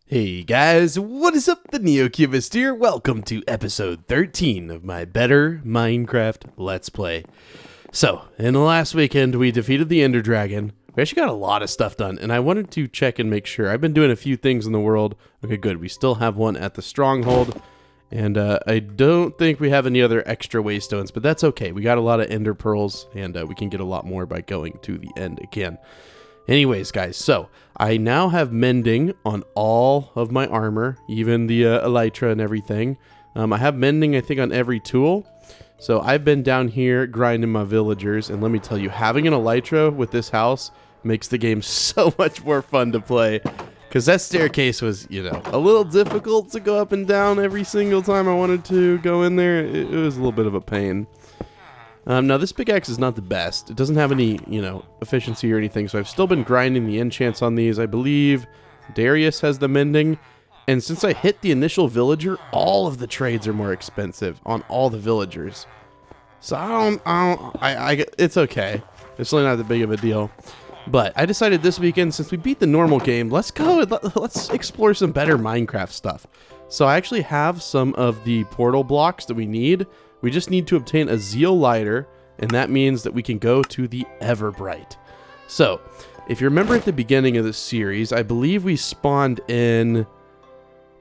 Hey guys, what is up? TheNeoCubest here. Welcome to episode 13 of my Better Minecraft Let's Play. So, in the last weekend, we defeated the Ender Dragon. We actually got a lot of stuff done, and I wanted to check and make sure. I've been doing a few things in the world. Okay, good. We still have one at the Stronghold, and I don't think we have any other extra waystones, but that's okay. We got a lot of Ender Pearls, and we can get a lot more by going to the end again. Anyways, guys, so I now have mending on all of my armor, even the elytra and everything. I have mending, I think, on every tool. So I've been down here grinding my villagers, and let me tell you, having an elytra with this house makes the game so much more fun to play. Because that staircase was, you know, a little difficult to go up and down every single time I wanted to go in there. It was a little bit of a pain. Now, this pickaxe is not the best. It doesn't have any, you know, efficiency or anything, so I've still been grinding the enchants on these. I believe Darius has the mending, and since I hit the initial villager, all of the trades are more expensive on all the villagers. So it's okay. It's really not that big of a deal. But I decided this weekend, since we beat the normal game, let's explore some better Minecraft stuff. So I actually have some of the portal blocks that we need. We just need to obtain a zeoliter, and that means that we can go to the Everbright. So, if you remember at the beginning of this series, I believe we spawned in...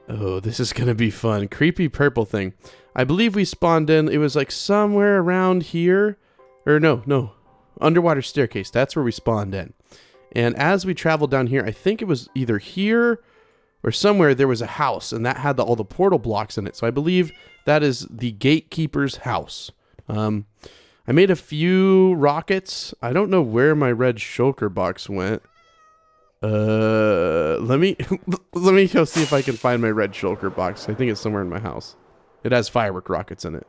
Oh, this is going to be fun. Creepy purple thing. I believe we spawned in... It was like somewhere around here. Or no. Underwater staircase. That's where we spawned in. And as we traveled down here, I think it was either here or somewhere there was a house, and that had all the portal blocks in it. So I believe that is the gatekeeper's house. I made a few rockets. I don't know where my red shulker box went. Let me go see if I can find my red shulker box. I think it's somewhere in my house. It has firework rockets in it.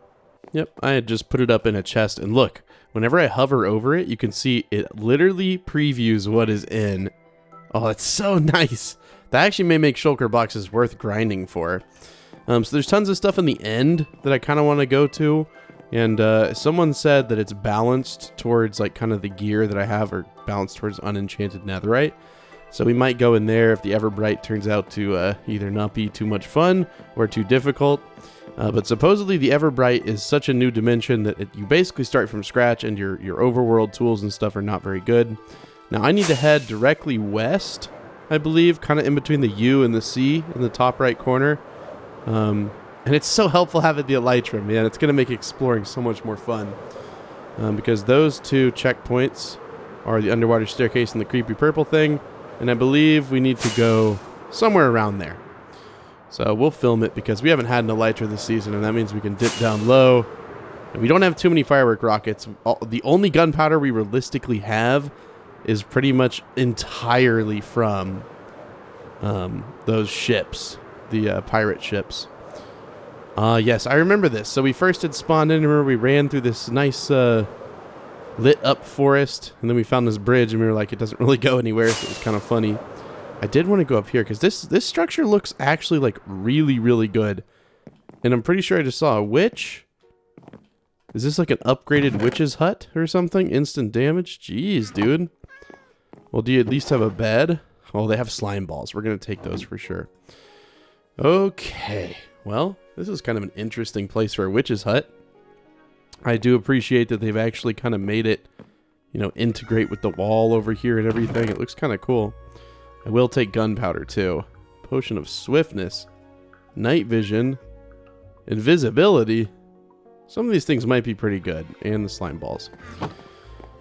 Yep, I had just put it up in a chest, and look, whenever I hover over it, you can see it literally previews what is in. Oh, that's so nice. That actually may make shulker boxes worth grinding for. So there's tons of stuff in the end that I kind of want to go to. And someone said that it's balanced towards like kind of the gear that I have, or balanced towards unenchanted netherite. So we might go in there if the Everbright turns out to either not be too much fun or too difficult. But supposedly the Everbright is such a new dimension that you basically start from scratch, and your overworld tools and stuff are not very good. Now I need to head directly west, I believe, kind of in between the U and the C in the top right corner. And it's so helpful having the elytra, man. It's going to make exploring so much more fun. Because those two checkpoints are the underwater staircase and the creepy purple thing. And I believe we need to go somewhere around there. So we'll film it because we haven't had an elytra this season, and that means we can dip down low. And we don't have too many firework rockets. The only gunpowder we realistically have is pretty much entirely from those ships. The pirate ships. Yes, I remember this. So we first had spawned in. Remember, we ran through this nice lit up forest, and then we found this bridge, and we were like, it doesn't really go anywhere, so it was kind of funny. I did want to go up here because this structure looks actually like really, really good. And I'm pretty sure I just saw a witch. Is this like an upgraded witch's hut or something? Instant damage? Jeez, dude. Well, do you at least have a bed? Oh, they have slime balls. We're going to take those for sure. Okay, well, this is kind of an interesting place for a witch's hut. I do appreciate that they've actually kind of made it, you know, integrate with the wall over here and everything. It looks kind of cool. I will take gunpowder too. Potion of swiftness, night vision, invisibility. Some of these things might be pretty good, and the slime balls.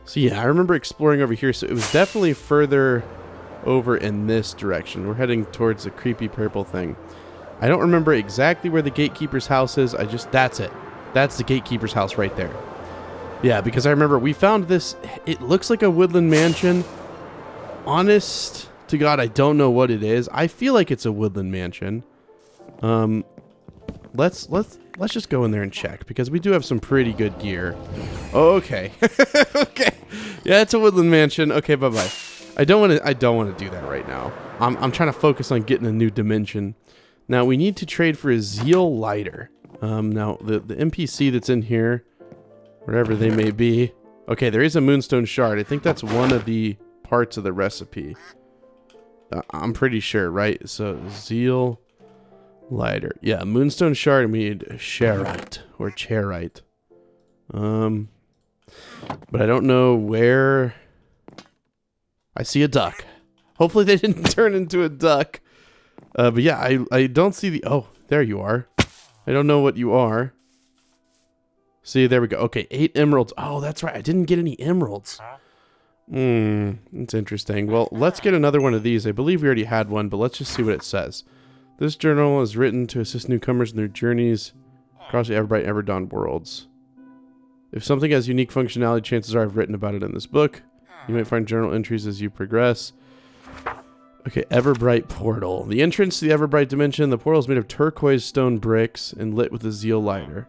So yeah, I remember exploring over here, so it was definitely further over in this direction. We're heading towards the creepy purple thing. I don't remember exactly where the gatekeeper's house is. That's it. That's the gatekeeper's house right there. Yeah, because I remember we found this. It looks like a woodland mansion. Honest to God, I don't know what it is. I feel like it's a woodland mansion. Let's just go in there and check, because we do have some pretty good gear. Okay. Okay. Yeah, it's a woodland mansion. Okay, bye-bye. I don't want to do that right now. I'm trying to focus on getting a new dimension. Now we need to trade for a zeoliter. Now the NPC that's in here, wherever they may be. Okay, there is a moonstone shard. I think that's one of the parts of the recipe. I'm pretty sure, right? So Zeal lighter. Yeah, moonstone shard, and we need chairite or chairite. But I don't know where. I see a duck. Hopefully they didn't turn into a duck. But yeah, I don't see the... Oh, there you are. I don't know what you are. See, there we go. Okay, 8 emeralds. Oh, that's right. I didn't get any emeralds. That's interesting. Well, let's get another one of these. I believe we already had one, but let's just see what it says. This journal is written to assist newcomers in their journeys across the Everbright and Everdawn worlds. If something has unique functionality, chances are I've written about it in this book. You might find journal entries as you progress. Okay, Everbright portal. The entrance to the Everbright dimension. The portal is made of turquoise stone bricks and lit with a zeal lighter.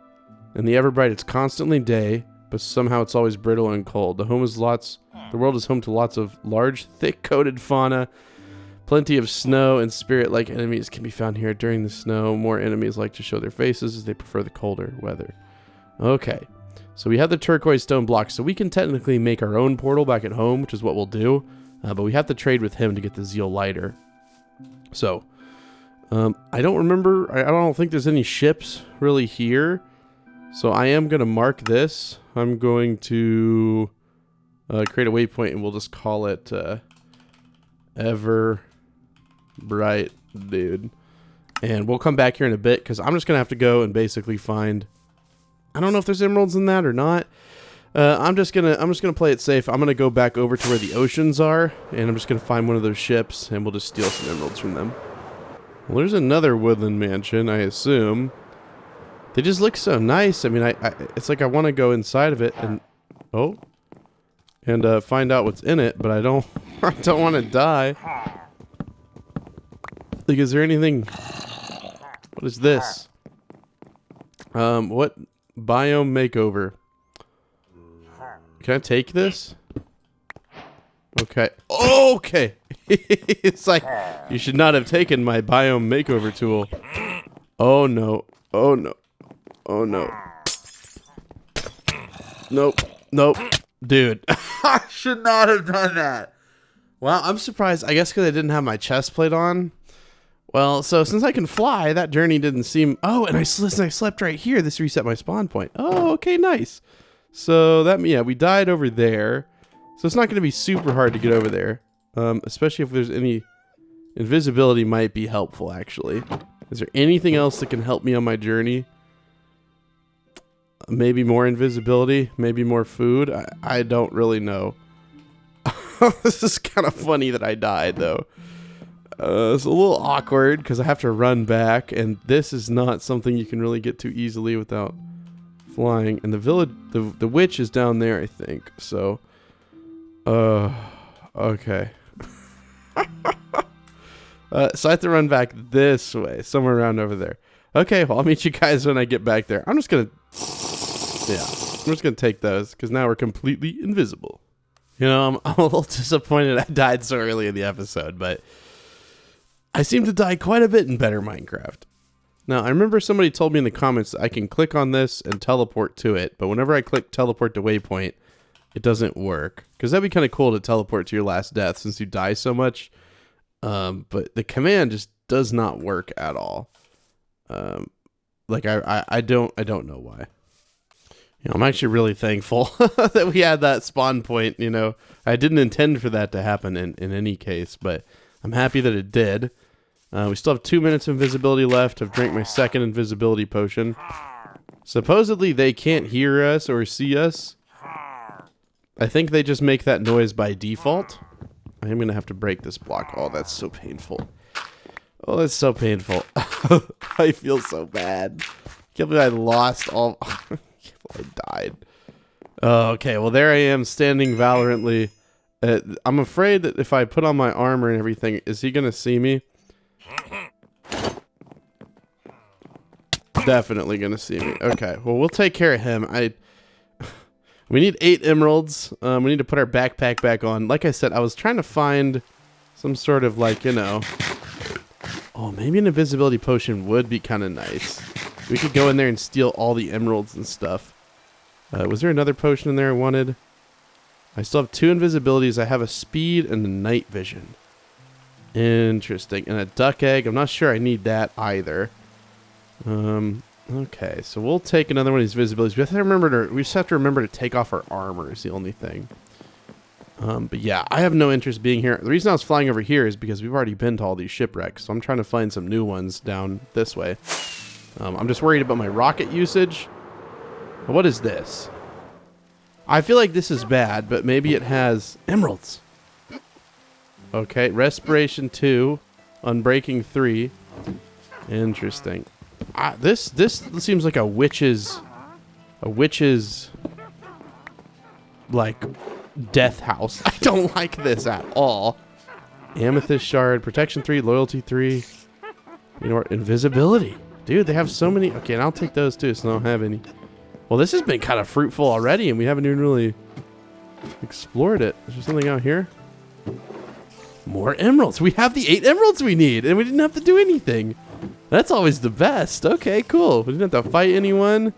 In the Everbright, it's constantly day, but somehow it's always brittle and cold. The world is home to lots of large, thick-coated fauna. Plenty of snow and spirit-like enemies can be found here. During the snow, more enemies like to show their faces as they prefer the colder weather. Okay, so we have the turquoise stone blocks, so we can technically make our own portal back at home, which is what we'll do. But we have to trade with him to get the zeal lighter. So, I don't remember. I don't think there's any ships really here. So I am going to mark this. I'm going to create a waypoint, and we'll just call it Everbright Dude. And we'll come back here in a bit, because I'm just going to have to go and basically find... I don't know if there's emeralds in that or not. I'm just gonna play it safe. I'm gonna go back over to where the oceans are, and I'm just gonna find one of those ships, and we'll just steal some emeralds from them. Well, there's another woodland mansion, I assume. They just look so nice. I mean, it's like I want to go inside of it and find out what's in it, but I don't want to die. Like, is there anything? What is this? What biome makeover? Can I take this? Okay. Okay. It's like, you should not have taken my biome makeover tool. Oh no. Oh no. Oh no. Nope. Nope. Dude. I should not have done that. Well, I'm surprised. I guess because I didn't have my chest plate on. Well, so since I can fly, that journey didn't seem... Oh, and I slept right here. This reset my spawn point. Oh, okay, nice. So that, yeah, we died over there. So it's not going to be super hard to get over there. Especially if there's any... Invisibility might be helpful, actually. Is there anything else that can help me on my journey? Maybe more invisibility? Maybe more food? I don't really know. This is kind of funny that I died, though. It's a little awkward because I have to run back, and this is not something you can really get to easily without flying. And the village, the witch is down there, I think. So, okay. So I have to run back this way, somewhere around over there. Okay, well, I'll meet you guys when I get back there. I'm just gonna take those because now we're completely invisible. You know, I'm a little disappointed I died so early in the episode, but I seem to die quite a bit in Better Minecraft. Now, I remember somebody told me in the comments that I can click on this and teleport to it, but whenever I click teleport to waypoint, it doesn't work. Because that'd be kind of cool to teleport to your last death since you die so much. But the command just does not work at all. Like I don't know why. You know, I'm actually really thankful that we had that spawn point. You know, I didn't intend for that to happen in any case, but I'm happy that it did. We still have 2 minutes of invisibility left. I've drank my second invisibility potion. Supposedly they can't hear us or see us. I think they just make that noise by default. I am going to have to break this block. Oh, that's so painful. Oh, that's so painful. I feel so bad. Can't believe I lost all... I died. Okay, well, there I am standing valiantly. I'm afraid that if I put on my armor and everything, is he going to see me? Definitely going to see me. Okay, well, we'll take care of him. We need 8 emeralds. We need to put our backpack back on. Like I said, I was trying to find some sort of, like, you know... Oh, maybe an invisibility potion would be kind of nice. We could go in there and steal all the emeralds and stuff. Was there another potion in there I wanted? I still have 2 invisibilities. I have a speed and a night vision. Interesting. And a duck egg. I'm not sure I need that either. Okay, so we'll take another one of these visibilities. We just have to remember to take off our armor is the only thing. But yeah, I have no interest being here. The reason I was flying over here is because we've already been to all these shipwrecks. So I'm trying to find some new ones down this way. I'm just worried about my rocket usage. What is this? I feel like this is bad, but maybe it has emeralds. Okay, respiration 2, unbreaking 3. Interesting. This seems like a witch's like death house. I don't like this at all. Amethyst shard, protection 3, loyalty 3. You know what? Invisibility. Dude, they have so many. Okay, and I'll take those too, so I don't have any. Well, this has been kind of fruitful already, and we haven't even really explored it. Is there something out here? More emeralds. We have the 8 emeralds we need, and we didn't have to do anything. That's always the best. Okay, cool. We didn't have to fight anyone.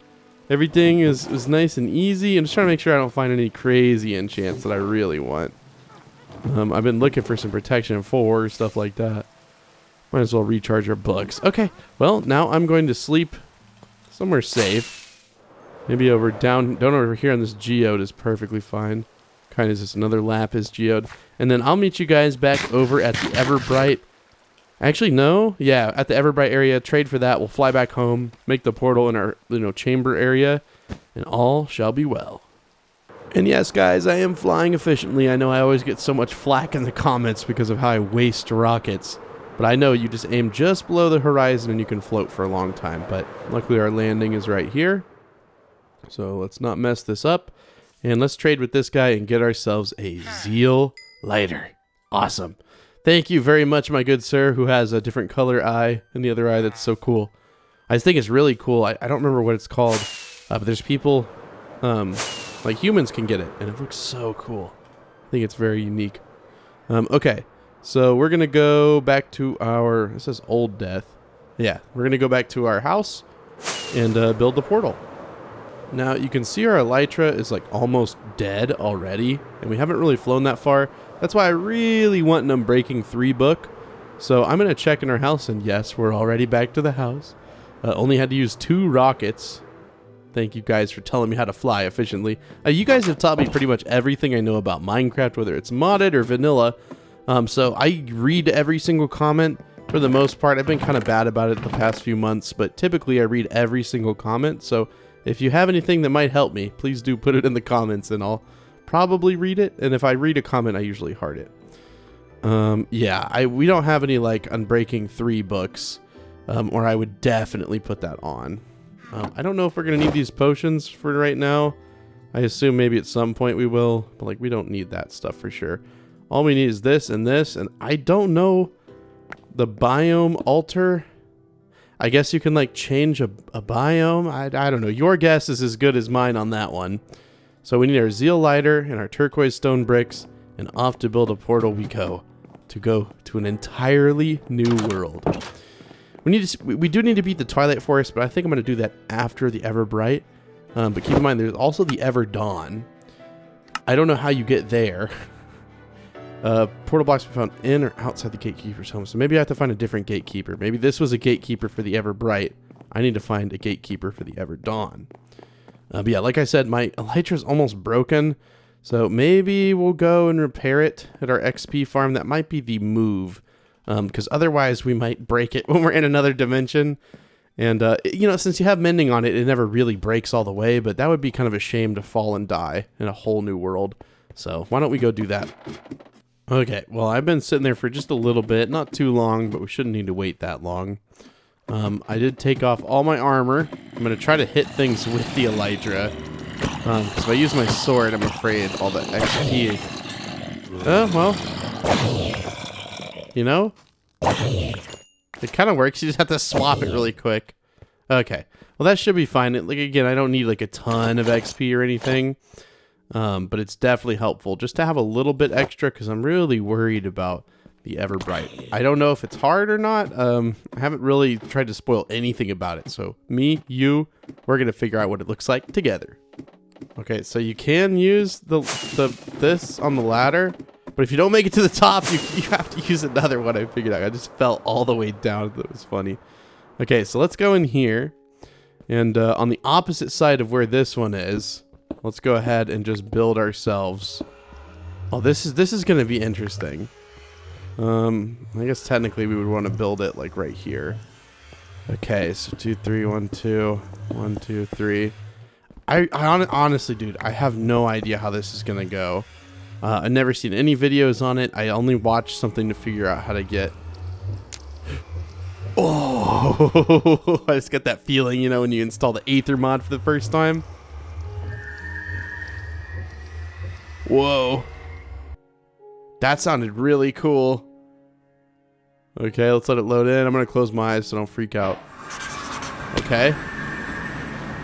Everything was nice and easy. I'm just trying to make sure I don't find any crazy enchants that I really want. I've been looking for some protection 4, stuff like that. Might as well recharge our books. Okay, well, now I'm going to sleep somewhere safe. Maybe down over here on this geode is perfectly fine. Kind of just another lapis geode. And then I'll meet you guys back over at the Everbright. Actually, no. Yeah, at the Everbright area. Trade for that. We'll fly back home. Make the portal in our chamber area. And all shall be well. And yes, guys, I am flying efficiently. I know I always get so much flack in the comments because of how I waste rockets. But I know you just aim just below the horizon and you can float for a long time. But luckily our landing is right here. So let's not mess this up. And let's trade with this guy and get ourselves a Zeal lighter. Awesome. Thank you very much, my good sir, who has a different color eye than the other eye. That's so cool. I just think it's really cool. I don't remember what it's called. But there's people, like humans can get it. And it looks so cool. I think it's very unique. Okay. So we're going to go back to this is Old Death. Yeah. We're going to go back to our house and build the portal. Now, you can see our elytra is like almost dead already, and we haven't really flown that far. That's why I really want an Unbreaking 3 book. So I'm going to check in our house, and yes, we're already back to the house. Only had to use 2 rockets. Thank you guys for telling me how to fly efficiently. You guys have taught me pretty much everything I know about Minecraft, whether it's modded or vanilla. So I read every single comment for the most part. I've been kind of bad about it the past few months, but typically I read every single comment. So if you have anything that might help me, please do put it in the comments and I'll probably read it. And if I read a comment, I usually heart it. Yeah, we don't have any like Unbreaking 3 books, or I would definitely put that on. I don't know if we're going to need these potions for right now. I assume maybe at some point we will, but like we don't need that stuff for sure. All we need is this, and I don't know the biome altar. I guess you can like change a biome. I don't know. Your guess is as good as mine on that one. So we need our Zeal lighter and our turquoise stone bricks, and off to build a portal we go to an entirely new world. We do need to beat the Twilight Forest, but I think I'm going to do that after the Everbright. But keep in mind, there's also the Everdawn. I don't know how you get there. Portal blocks we found in or outside the gatekeeper's home. So maybe I have to find a different gatekeeper. Maybe this was a gatekeeper for the Everbright. I need to find a gatekeeper for the Everdawn. But yeah, like I said, my elytra is almost broken. So maybe we'll go and repair it at our XP farm. That might be the move. Because otherwise we might break it when we're in another dimension. And, since you have mending on it, it never really breaks all the way. But that would be kind of a shame to fall and die in a whole new world. So why don't we go do that? Okay, well, I've been sitting there for just a little bit. Not too long, but we shouldn't need to wait that long. I did take off all my armor. I'm going to try to hit things with the elytra. Because if I use my sword, I'm afraid all the XP... it kind of works. You just have to swap it really quick. Okay, well, that should be fine. Again, I don't need like a ton of XP or anything. But it's definitely helpful just to have a little bit extra because I'm really worried about the Everbright. I don't know if it's hard or not. I haven't really tried to spoil anything about it. So me, you, we're going to figure out what it looks like together. Okay, so you can use this on the ladder, But if you don't make it to the top, you have to use another one. I figured out. I just fell all the way down. That was funny. Okay, so let's go in here. And on the opposite side of where this one is, let's go ahead and just build ourselves. Oh, this is going to be interesting. I guess technically we would want to build it like right here. Okay, so 2, 3, 1, 2, 1, 2, 3. Honestly, dude, I have no idea how this is going to go. I've never seen any videos on it. I only watched something to figure out how to get. Oh, I just got that feeling, you know, when you install the Aether mod for the first time. Whoa. That sounded really cool. Okay, let's let it load in. I'm going to close my eyes so don't freak out. Okay.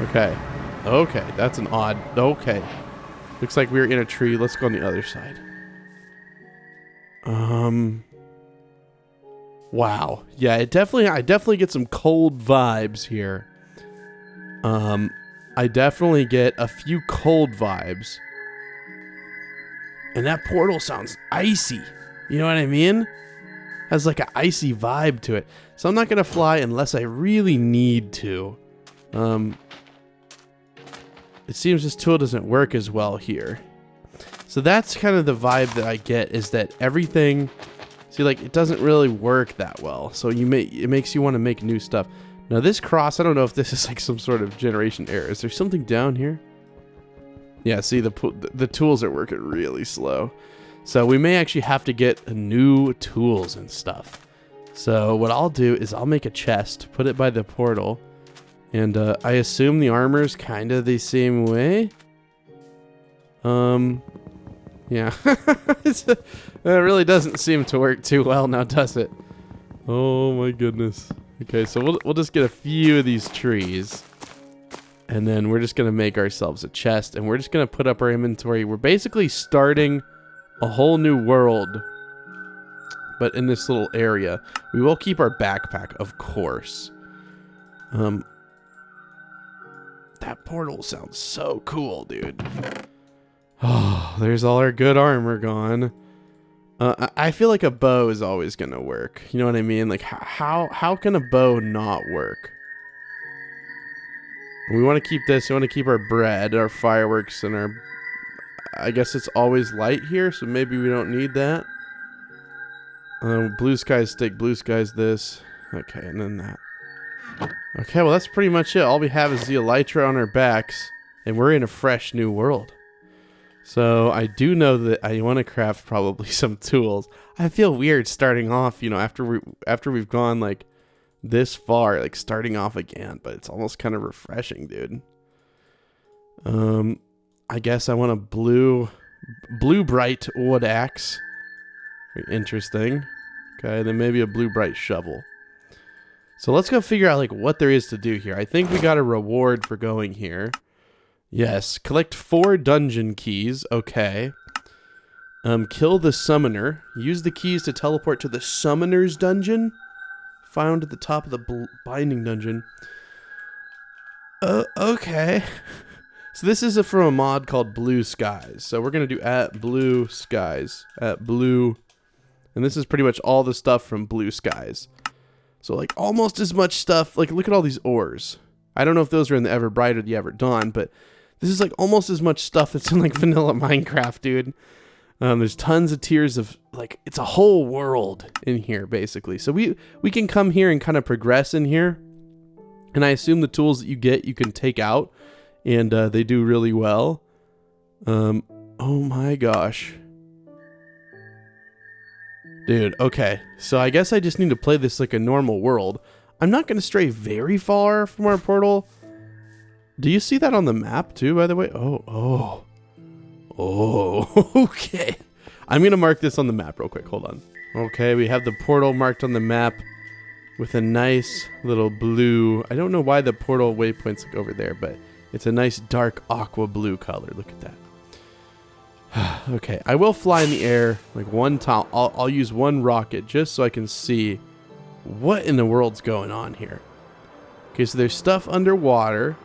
Okay. Okay, that's an odd... Okay. Looks like we're in a tree. Let's go on the other side. Wow. Yeah, I definitely get some cold vibes here. I definitely get a few cold vibes. And that portal sounds icy. You know what I mean? Has like an icy vibe to it. So I'm not going to fly unless I really need to. It seems this tool doesn't work as well here. So that's kind of the vibe that I get, is that everything, see, like, it doesn't really work that well. So it makes you want to make new stuff. Now this cross, I don't know if this is like some sort of generation error. Is there something down here? Yeah, see, the tools are working really slow. So we may actually have to get new tools and stuff. So what I'll do is I'll make a chest, put it by the portal. And I assume the armor's kind of the same way. Yeah. It really doesn't seem to work too well now, does it? Oh my goodness. Okay, so we'll just get a few of these trees. And then we're just going to make ourselves a chest. And we're just going to put up our inventory. We're basically starting a whole new world. But in this little area. We will keep our backpack, of course. That portal sounds so cool, dude. Oh, there's all our good armor gone. I feel like a bow is always gonna work. You know what I mean? Like, how can a bow not work? We want to keep this. We want to keep our bread, our fireworks, and our... I guess it's always light here, so maybe we don't need that. Blue sky's stick, blue sky's this. Okay, and then that. Okay, well, that's pretty much it. All we have is the elytra on our backs, and we're in a fresh new world. So I do know that I want to craft probably some tools. I feel weird starting off, you know, after we've gone like this far, like starting off again, but it's almost kind of refreshing, dude. I guess I want a blue bright wood axe. Very interesting. Okay, then maybe a blue bright shovel. So let's go figure out like what there is to do here. I think we got a reward for going here. Yes, collect 4 dungeon keys. Okay. Kill the summoner. Use the keys to teleport to the summoner's dungeon. Found at the top of the binding dungeon. Okay. So this is from a mod called Blue Skies. So we're going to do @Blue Skies. @Blue. And this is pretty much all the stuff from Blue Skies. So like almost as much stuff. Like look at all these ores. I don't know if those are in the Everbright or the Everdawn, but this is like almost as much stuff that's in like vanilla Minecraft, dude. There's tons of tiers of like, it's a whole world in here basically. So we can come here and kind of progress in here. And I assume the tools that you get, you can take out and they do really well. Oh my gosh. Dude, okay. So I guess I just need to play this like a normal world. I'm not going to stray very far from our portal. Do you see that on the map too, by the way? Oh, okay. I'm going to mark this on the map real quick. Hold on. Okay, we have the portal marked on the map with a nice little blue. I don't know why the portal waypoint's like over there, but it's a nice dark aqua blue color. Look at that. Okay, I will fly in the air like one time. I'll use one rocket just so I can see what in the world's going on here. Okay, so there's stuff underwater.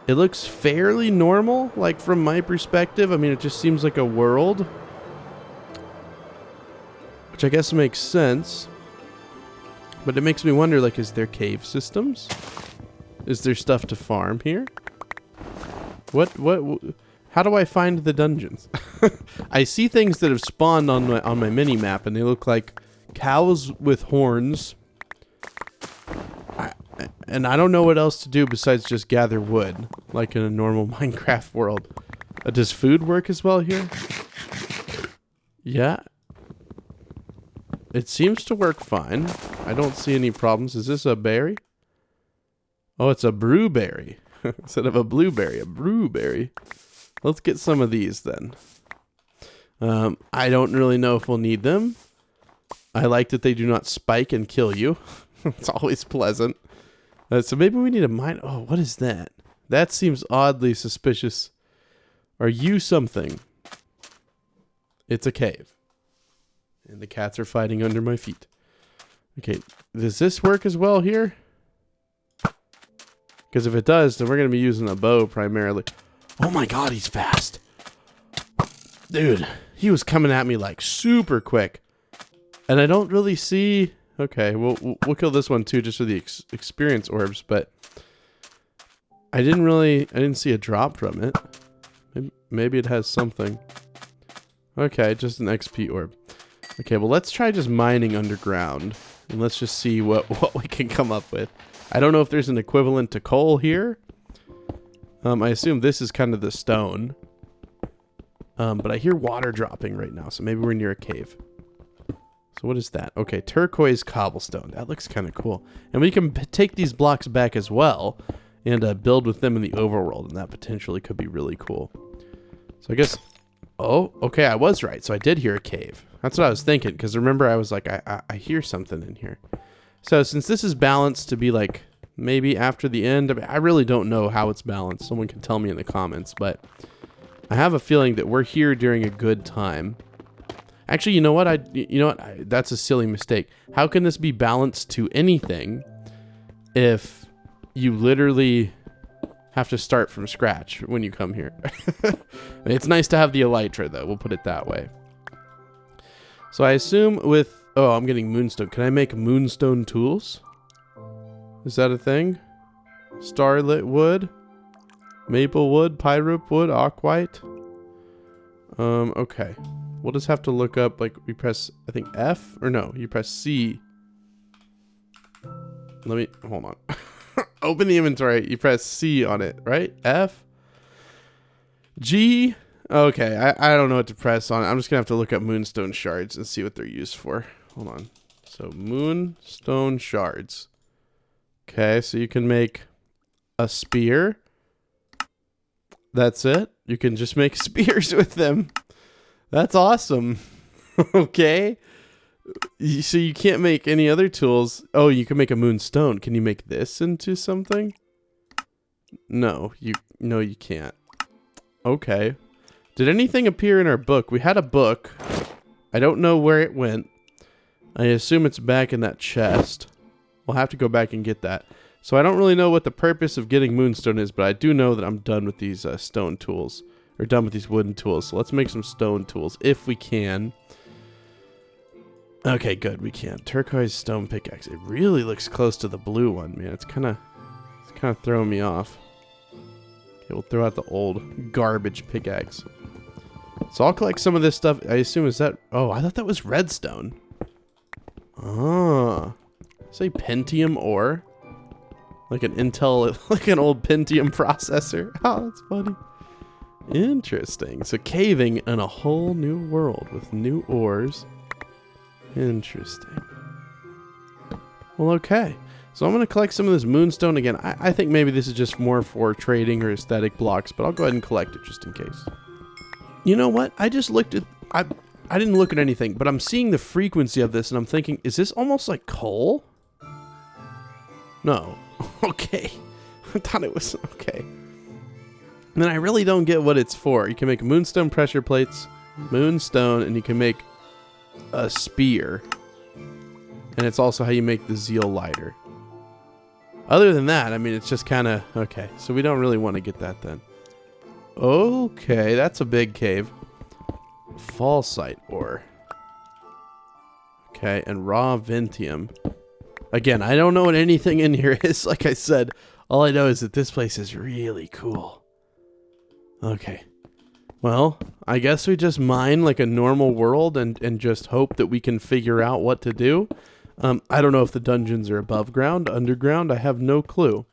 It looks fairly normal, like from my perspective. I mean, it just seems like a world. which I guess makes sense. But it makes me wonder, like, is there cave systems? Is there stuff to farm here? What how do I find the dungeons? I see things that have spawned on my mini map, and they look like cows with horns. And I don't know what else to do besides just gather wood, like in a normal Minecraft world. Does food work as well here? Yeah. It seems to work fine. I don't see any problems. Is this a berry? Oh, it's a brewberry. Instead of a blueberry, a brewberry. Let's get some of these then. I don't really know if we'll need them. I like that they do not spike and kill you. It's always pleasant. So maybe we need a mine. Oh, what is that? That seems oddly suspicious. Are you something? It's a cave. And the cats are fighting under my feet. Okay, does this work as well here? Because if it does, then we're going to be using a bow primarily. Oh my god, he's fast. Dude, he was coming at me like super quick. And I don't really see... Okay, we'll kill this one too just for the experience orbs, but... I didn't see a drop from it. Maybe it has something. Okay, just an XP orb. Okay, well let's try just mining underground. And let's just see what we can come up with. I don't know if there's an equivalent to coal here. I assume this is kind of the stone. But I hear water dropping right now, so maybe we're near a cave. So what is that? Okay, turquoise cobblestone. That looks kind of cool. And we can take these blocks back as well and build with them in the overworld, and that potentially could be really cool. So I guess... Oh, okay, I was right. So I did hear a cave. That's what I was thinking, because remember I was like, I hear something in here. So since this is balanced to be like maybe after the end, I really don't know how it's balanced. Someone can tell me in the comments, but I have a feeling that we're here during a good time. Actually, you know what? That's a silly mistake. How can this be balanced to anything if you literally have to start from scratch when you come here? It's nice to have the elytra, though. We'll put it that way. So I assume with... Oh, I'm getting moonstone. Can I make moonstone tools? Is that a thing? Starlit wood? Maple wood? Pyrope wood? Aquite? Okay. We'll just have to look up, like, we press, I think, F? Or no, you press C. Let me... Hold on. Open the inventory. You press C on it, right? F? G? Okay, I don't know what to press on. I'm just going to have to look up moonstone shards and see what they're used for. Hold on. So, moonstone shards. Okay, so you can make a spear. That's it. You can just make spears with them. That's awesome. Okay. So you can't make any other tools. Oh, you can make a moonstone. Can you make this into something? No, you can't. Okay. Did anything appear in our book? We had a book. I don't know where it went. I assume it's back in that chest. We'll have to go back and get that. So I don't really know what the purpose of getting moonstone is, but I do know that I'm done with these stone tools. Or done with these wooden tools. So let's make some stone tools if we can. Okay, good, we can. Turquoise stone pickaxe. It really looks close to the blue one, man. It's kind of throwing me off. Okay, we'll throw out the old garbage pickaxe. So I'll collect some of this stuff. I assume is that... Oh, I thought that was redstone. Ah. Say Pentium ore. Like an Intel, like an old Pentium processor. Oh, that's funny. Interesting. So caving in a whole new world with new ores. Interesting. Well, okay. So I'm going to collect some of this moonstone again. I think maybe this is just more for trading or aesthetic blocks, but I'll go ahead and collect it just in case. You know what? I just looked at... I didn't look at anything, but I'm seeing the frequency of this, and I'm thinking, is this almost like coal? No. Okay. I thought it was... Okay. And then I really don't get what it's for. You can make moonstone pressure plates, moonstone, and you can make a spear. And it's also how you make the zeal lighter. Other than that, I mean, it's just kind of... Okay, so we don't really want to get that then. Okay, that's a big cave. Fallsite ore. Okay, and raw Ventium. Again, I don't know what anything in here is. Like I said, all I know is that this place is really cool. Okay. Well, I guess we just mine like a normal world and just hope that we can figure out what to do. I don't know if the dungeons are above ground, underground. I have no clue.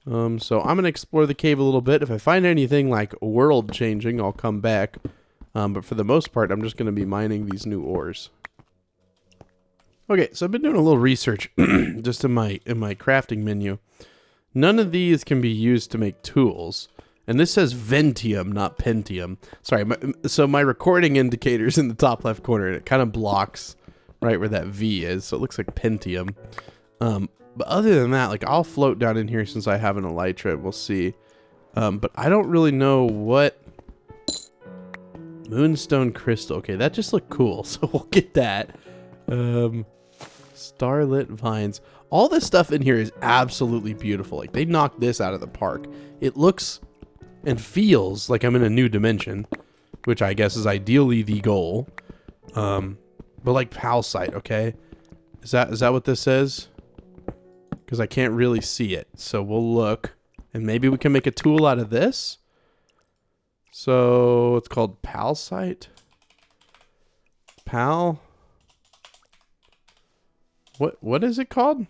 So I'm going to explore the cave a little bit. If I find anything like world changing, I'll come back. But for the most part, I'm just going to be mining these new ores. Okay, so I've been doing a little research just in my crafting menu. None of these can be used to make tools. And this says Ventium, not Pentium. Sorry, so my recording indicator's in the top left corner, and it kind of blocks right where that V is, so it looks like Pentium. But other than that, like, I'll float down in here since I have an elytra, we'll see. But I don't really know what... Moonstone crystal. Okay, that just looked cool, so we'll get that. Starlit vines. All this stuff in here is absolutely beautiful. Like, they knocked this out of the park. It looks and feels like I'm in a new dimension, which I guess is ideally the goal. But like Palsite, okay? Is that what this says? Because I can't really see it. So we'll look, and maybe we can make a tool out of this. So it's called Palsite. Pal. What is it called?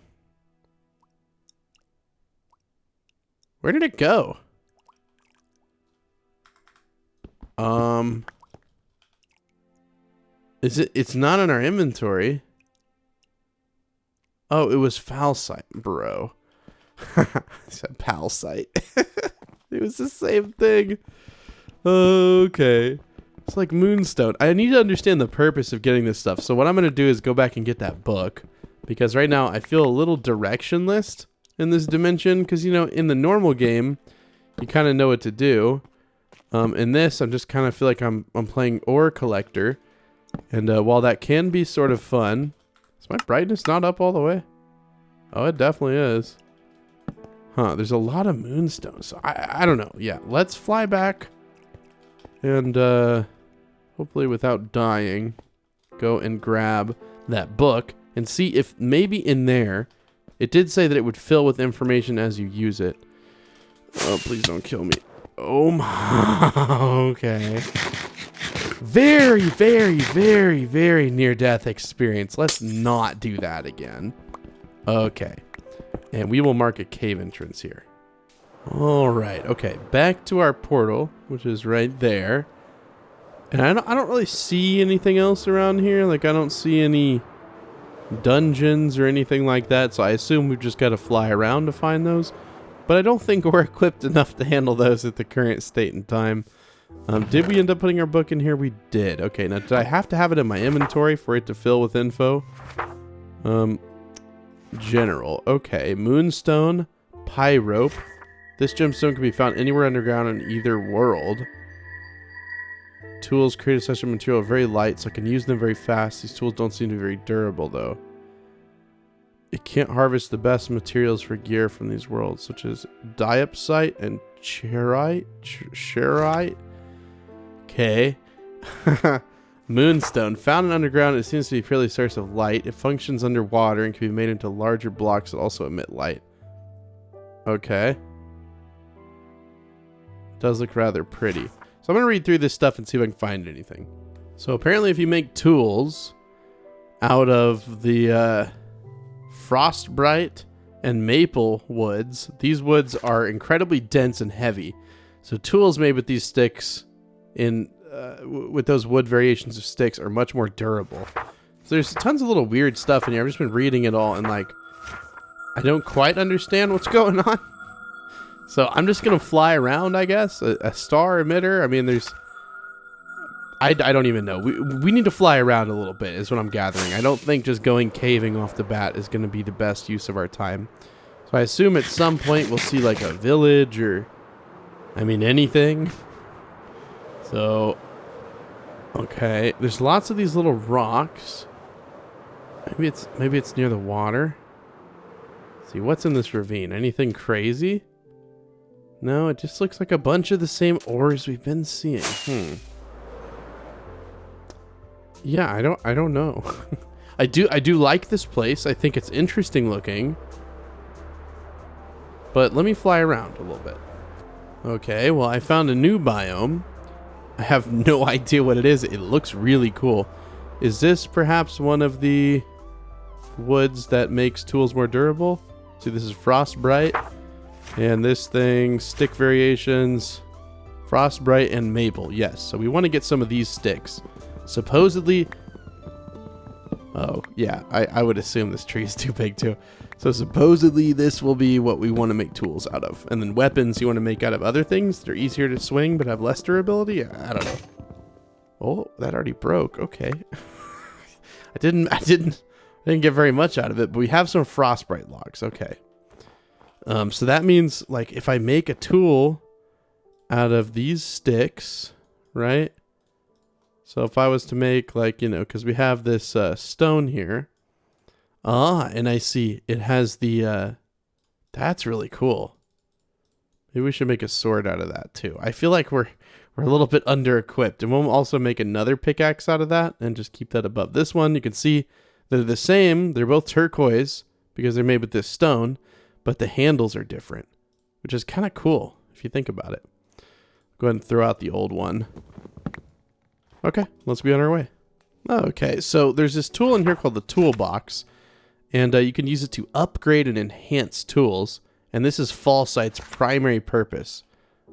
Where did it go? It's not in our inventory. Oh, it was Falsite, bro. I said Palsite. It was the same thing. Okay. It's like Moonstone. I need to understand the purpose of getting this stuff. So what I'm going to do is go back and get that book. Because right now I feel a little directionless in this dimension. Because, you know, in the normal game, you kind of know what to do. In this, I'm just kind of feel like I'm playing ore collector. And while that can be sort of fun... Is my brightness not up all the way? Oh, it definitely is. Huh, there's a lot of moonstones. So I don't know. Yeah, let's fly back. And hopefully without dying, go and grab that book. And see if maybe in there, it did say that it would fill with information as you use it. Oh, please don't kill me. Oh my, okay. Very, very, very, very near-death experience. Let's not do that again. Okay. And we will mark a cave entrance here. All right. Okay. Back to our portal, which is right there. And I don't really see anything else around here. Like, I don't see any dungeons or anything like that. So I assume we've just got to fly around to find those. But I don't think we're equipped enough to handle those at the current state and time. Did we end up putting our book in here? We did. Okay, now did I have to have it in my inventory for it to fill with info? General. Okay, Moonstone, Pyrope. This gemstone can be found anywhere underground in either world. Tools create a special material very light, so I can use them very fast. These tools don't seem to be very durable, though. It can't harvest the best materials for gear from these worlds, such as diopsite and charoite. Okay. Moonstone. Found underground, it seems to be a purely source of light. It functions underwater and can be made into larger blocks that also emit light. Okay. Does look rather pretty. So I'm going to read through this stuff and see if I can find anything. So apparently if you make tools out of the frostbrite and maple woods, these woods are incredibly dense and heavy. So tools made with these sticks with those wood variations of sticks are much more durable. So there's tons of little weird stuff in here. I've just been reading it all and like I don't quite understand what's going on. So I'm just gonna fly around, I guess. A star emitter. I mean, there's I don't even know. We need to fly around a little bit is what I'm gathering. I don't think just going caving off the bat is gonna be the best use of our time. So I assume at some point we'll see like a village or I mean anything. So okay, there's lots of these little rocks. Maybe it's near the water. Let's see what's in this ravine. Anything crazy? No, it just looks like a bunch of the same ores we've been seeing. Yeah, I don't know. I do like this place. I think it's interesting looking. But let me fly around a little bit. Okay, well, I found a new biome. I have no idea what it is. It looks really cool. Is this perhaps one of the woods that makes tools more durable? See, this is Frostbright. And this thing, stick variations, Frostbright and Maple. Yes, so we want to get some of these sticks. Supposedly... Oh, yeah, I would assume this tree is too big too. So supposedly this will be what we want to make tools out of. And then weapons you want to make out of other things. They're easier to swing but have less durability. I don't know. Oh, that already broke. Okay. I didn't get very much out of it, but we have some Frostbright logs. Okay. So that means, like, if I make a tool out of these sticks, right? So if I was to make, like, you know, because we have this stone here. Ah, and I see it has the, that's really cool. Maybe we should make a sword out of that too. I feel like we're a little bit under-equipped. And we'll also make another pickaxe out of that and just keep that above this one. You can see they're the same. They're both turquoise because they're made with this stone, but the handles are different, which is kind of cool if you think about it. Go ahead and throw out the old one. Okay, let's be on our way. Okay, so there's this tool in here called the toolbox, and you can use it to upgrade and enhance tools. And this is Fallsight's primary purpose,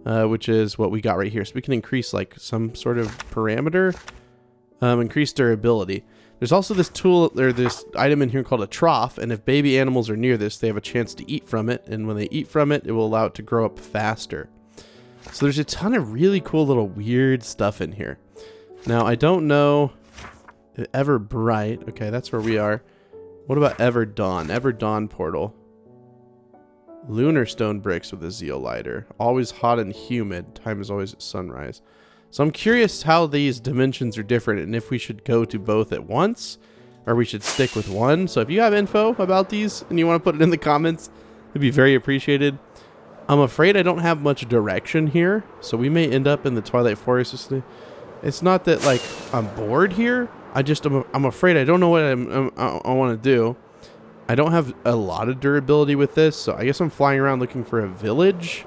which is what we got right here. So we can increase like some sort of parameter, increase durability. There's also this tool or this item in here called a trough, and if baby animals are near this, they have a chance to eat from it, and when they eat from it, it will allow it to grow up faster. So there's a ton of really cool little weird stuff in here. Now, I don't know... Everbright. Okay, that's where we are. What about Everdawn? Everdawn portal. Lunar stone bricks with a zeoliter. Always hot and humid. Time is always at sunrise. So I'm curious how these dimensions are different and if we should go to both at once or we should stick with one. So if you have info about these and you want to put it in the comments, it'd be very appreciated. I'm afraid I don't have much direction here, so we may end up in the Twilight Forest. It's not that, like, I'm bored here. I'm afraid I don't know what I want to do. I don't have a lot of durability with this, so I guess I'm flying around looking for a village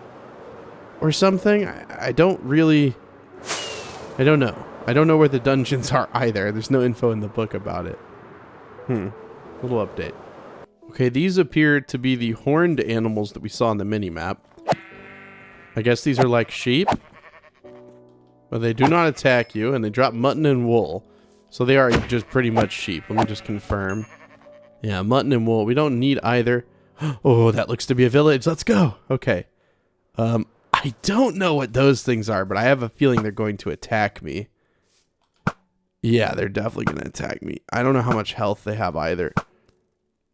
or something. I don't know. I don't know where the dungeons are either. There's no info in the book about it. Little update. Okay, these appear to be the horned animals that we saw on the mini-map. I guess these are like sheep. But they do not attack you, and they drop mutton and wool. So they are just pretty much sheep. Let me just confirm. Yeah, mutton and wool. We don't need either. Oh, that looks to be a village. Let's go. Okay. I don't know what those things are, but I have a feeling they're going to attack me. Yeah, they're definitely going to attack me. I don't know how much health they have either.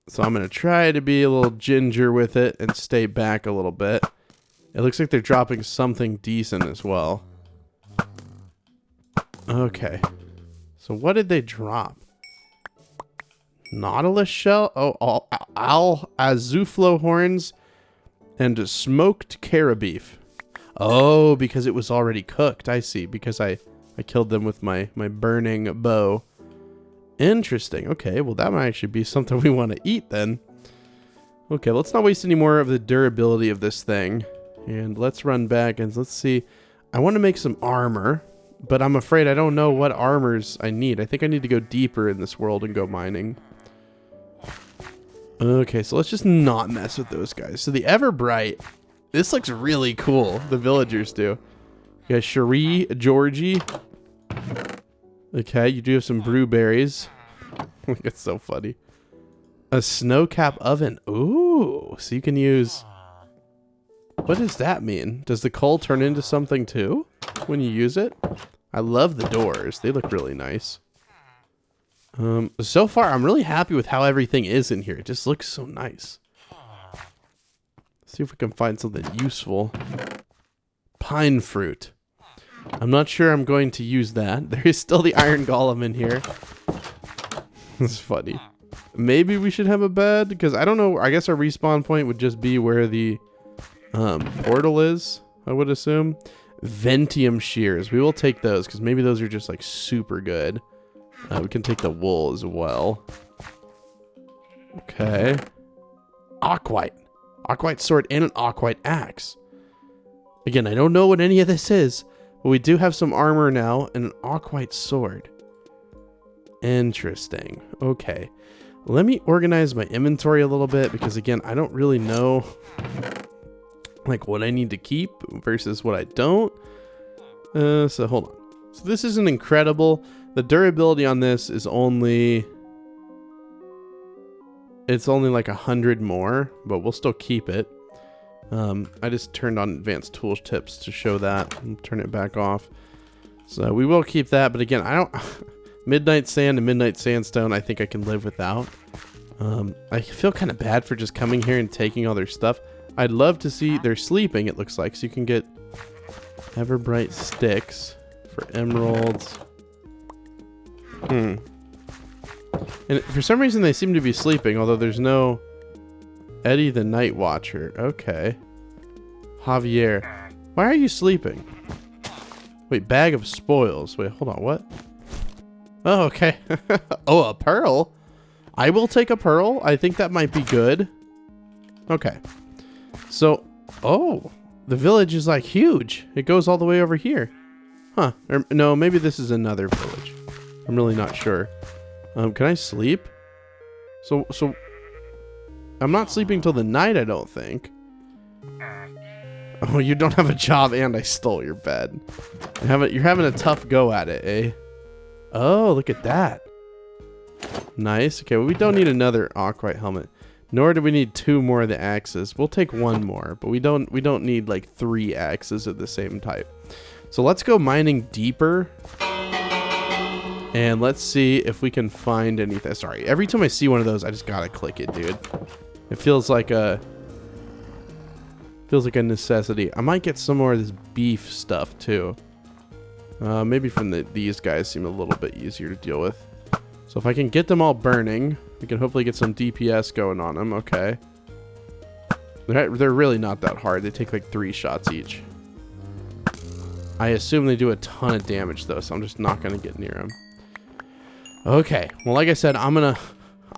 So I'm going to try to be a little ginger with it and stay back a little bit. It looks like they're dropping something decent as well. Okay. So what did they drop? Nautilus shell? Oh, azuflo horns and smoked carabeef. Oh, because it was already cooked. I see. Because I killed them with my burning bow. Interesting. Okay, well that might actually be something we want to eat then. Okay, let's not waste any more of the durability of this thing. And let's run back and let's see. I want to make some armor, but I'm afraid I don't know what armors I need. I think I need to go deeper in this world and go mining. Okay, so let's just not mess with those guys. So the Everbright, this looks really cool. The villagers do. You got Cherie, Georgie. Okay, you do have some brewberries. It's so funny. A snowcap oven. Ooh, so you can use... What does that mean? Does the coal turn into something too when you use it? I love the doors. They look really nice. So far, I'm really happy with how everything is in here. It just looks so nice. Let's see if we can find something useful. Pine fruit. I'm not sure I'm going to use that. There is still the iron golem in here. It's funny. Maybe we should have a bed because I don't know. I guess our respawn point would just be where the portal is, I would assume. Ventium shears. We will take those because maybe those are just like super good. We can take the wool as well. Okay. Aquite. Aquite sword and an aquite axe. Again, I don't know what any of this is, but we do have some armor now and an aquite sword. Interesting. Okay. Let me organize my inventory a little bit because, again, I don't really know like what I need to keep versus what I don't. So hold on. So this isn't incredible. The durability on this is only... It's only like 100 more, but we'll still keep it. I just turned on advanced tool tips to show that and turn it back off. So we will keep that, but again, I don't... Midnight Sand and Midnight Sandstone, I think I can live without. I feel kind of bad for just coming here and taking all their stuff. I'd love to see... They're sleeping, it looks like, so you can get Everbright sticks for emeralds. And for some reason, they seem to be sleeping, although there's no... Eddie the Night Watcher. Okay. Javier. Why are you sleeping? Wait, bag of spoils. Wait, hold on, what? Oh, okay. Oh, a pearl? I will take a pearl. I think that might be good. Okay. So, oh, the village is like huge. It goes all the way over here. Huh. Or, no, maybe this is another village. I'm really not sure. Can I sleep? So I'm not sleeping till the night, I don't think. Oh, you don't have a job and I stole your bed. You're having a tough go at it, eh? Oh, look at that. Nice. Okay, well, we don't need another aquite helmet. Nor do we need 2 more of the axes. We'll take 1 more, but we don't need like 3 axes of the same type. So let's go mining deeper. And let's see if we can find anything. Sorry, every time I see one of those, I just gotta click it, dude. It feels like a necessity. I might get some more of this beef stuff too. Maybe from these guys seem a little bit easier to deal with. So if I can get them all burning, we can hopefully get some DPS going on them. Okay. They're really not that hard. They take like 3 shots each. I assume they do a ton of damage though, so I'm just not gonna get near them. Okay. Well, like I said, I'm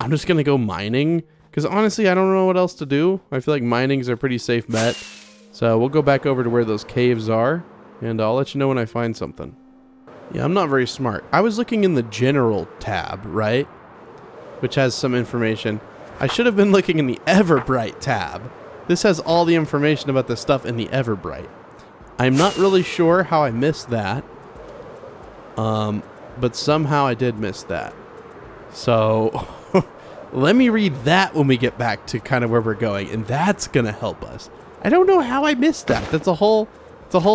just gonna go mining because honestly, I don't know what else to do. I feel like mining's a pretty safe bet. So we'll go back over to where those caves are, and I'll let you know when I find something. Yeah, I'm not very smart. I was looking in the general tab, right? Which has some information. I should have been looking in the Everbright tab. This has all the information about the stuff in the Everbright. I'm not really sure how I missed that. But somehow I did miss that. So let me read that when we get back to kind of where we're going, and that's gonna help us. I don't know how I missed that. It's a whole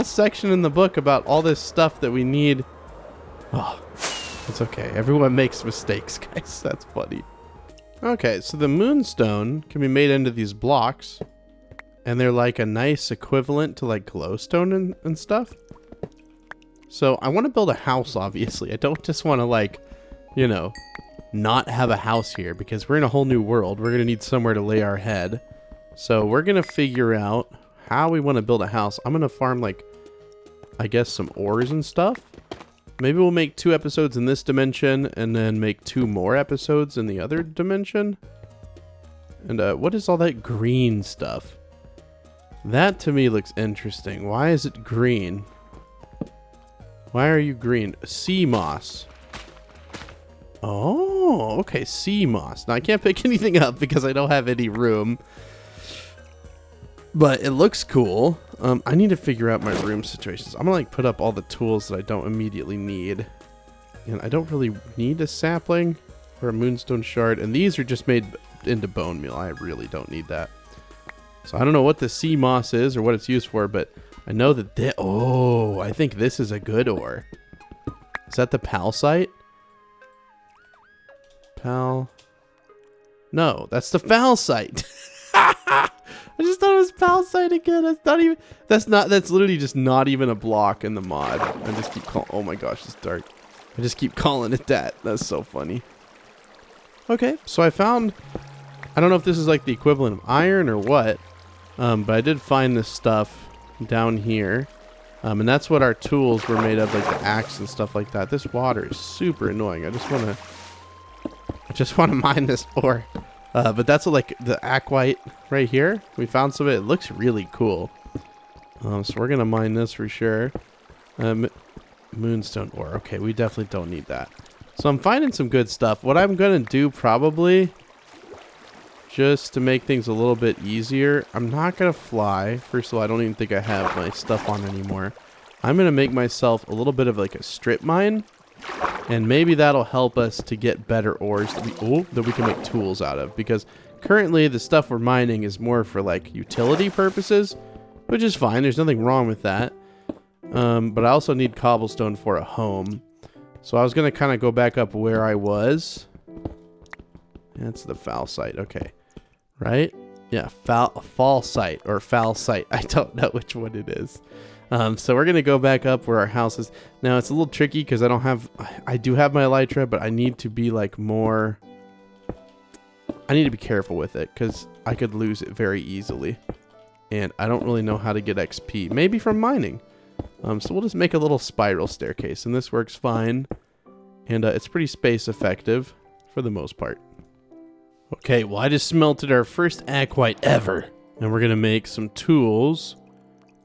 section in the book about all this stuff that we need. Oh, it's okay. Everyone makes mistakes, guys. That's funny. Okay, so the moonstone can be made into these blocks, and they're like a nice equivalent to like glowstone and stuff. So I want to build a house, obviously. I don't just want to, like, you know, not have a house here because we're in a whole new world. We're going to need somewhere to lay our head. So we're going to figure out how we want to build a house. I'm going to farm, like, I guess some ores and stuff. Maybe we'll make 2 episodes in this dimension and then make 2 more episodes in the other dimension. And what is all that green stuff? That to me looks interesting. Why is it green? Why are you green? Sea moss. Oh, okay, sea moss. Now I can't pick anything up because I don't have any room. But it looks cool. I need to figure out my room situations. I'm gonna like put up all the tools that I don't immediately need. And I don't really need a sapling or a moonstone shard. And these are just made into bone meal. I really don't need that. So I don't know what the sea moss is or what it's used for, but I know that oh, I think this is a good ore. Is that the palsite? No, that's the falsite. I just thought it was palsite again. That's literally just not even a block in the mod. I just keep calling, oh my gosh, it's dark. I just keep calling it that. That's so funny. Okay, so I found, I don't know if this is like the equivalent of iron or what, but I did find this stuff down here. And that's what our tools were made of, like the axe and stuff like that. This water is super annoying. I just want to mine this ore. But that's what, like the aquite right here. We found some of it. It looks really cool. So we're gonna mine this for sure. Moonstone ore. Okay, we definitely don't need that. So I'm finding some good stuff. What I'm gonna do probably, just to make things a little bit easier, I'm not gonna fly. First of all, I don't even think I have my stuff on anymore. I'm gonna make myself a little bit of like a strip mine, and maybe that'll help us to get better ores that we can make tools out of. Because currently the stuff we're mining is more for like utility purposes, which is fine. There's nothing wrong with that. But I also need cobblestone for a home. So I was gonna kind of go back up where I was. That's the foul site. Okay. Right? Yeah, fall site or foul site. I don't know which one it is. So we're going to go back up where our house is. Now, it's a little tricky because I do have my elytra, but I need to be like more... I need to be careful with it because I could lose it very easily. And I don't really know how to get XP. Maybe from mining. So we'll just make a little spiral staircase, and this works fine. And it's pretty space effective for the most part. Okay, well, I just smelted our first aquite ever. And we're going to make some tools.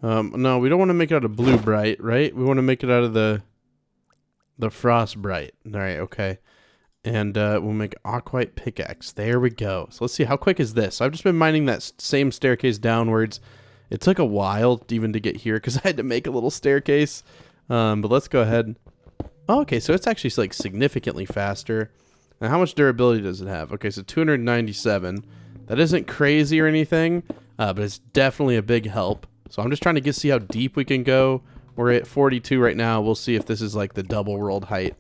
No, we don't want to make it out of blue bright, right? We want to make it out of the frost bright. All right, okay. And we'll make aquite pickaxe. There we go. So let's see, how quick is this? I've just been mining that same staircase downwards. It took a while even to get here because I had to make a little staircase. But let's go ahead. Oh, okay, so it's actually like significantly faster. Now, how much durability does it have? Okay, so 297. That isn't crazy or anything, but it's definitely a big help. So I'm just trying to see how deep we can go. We're at 42 right now. We'll see if this is like the double world height,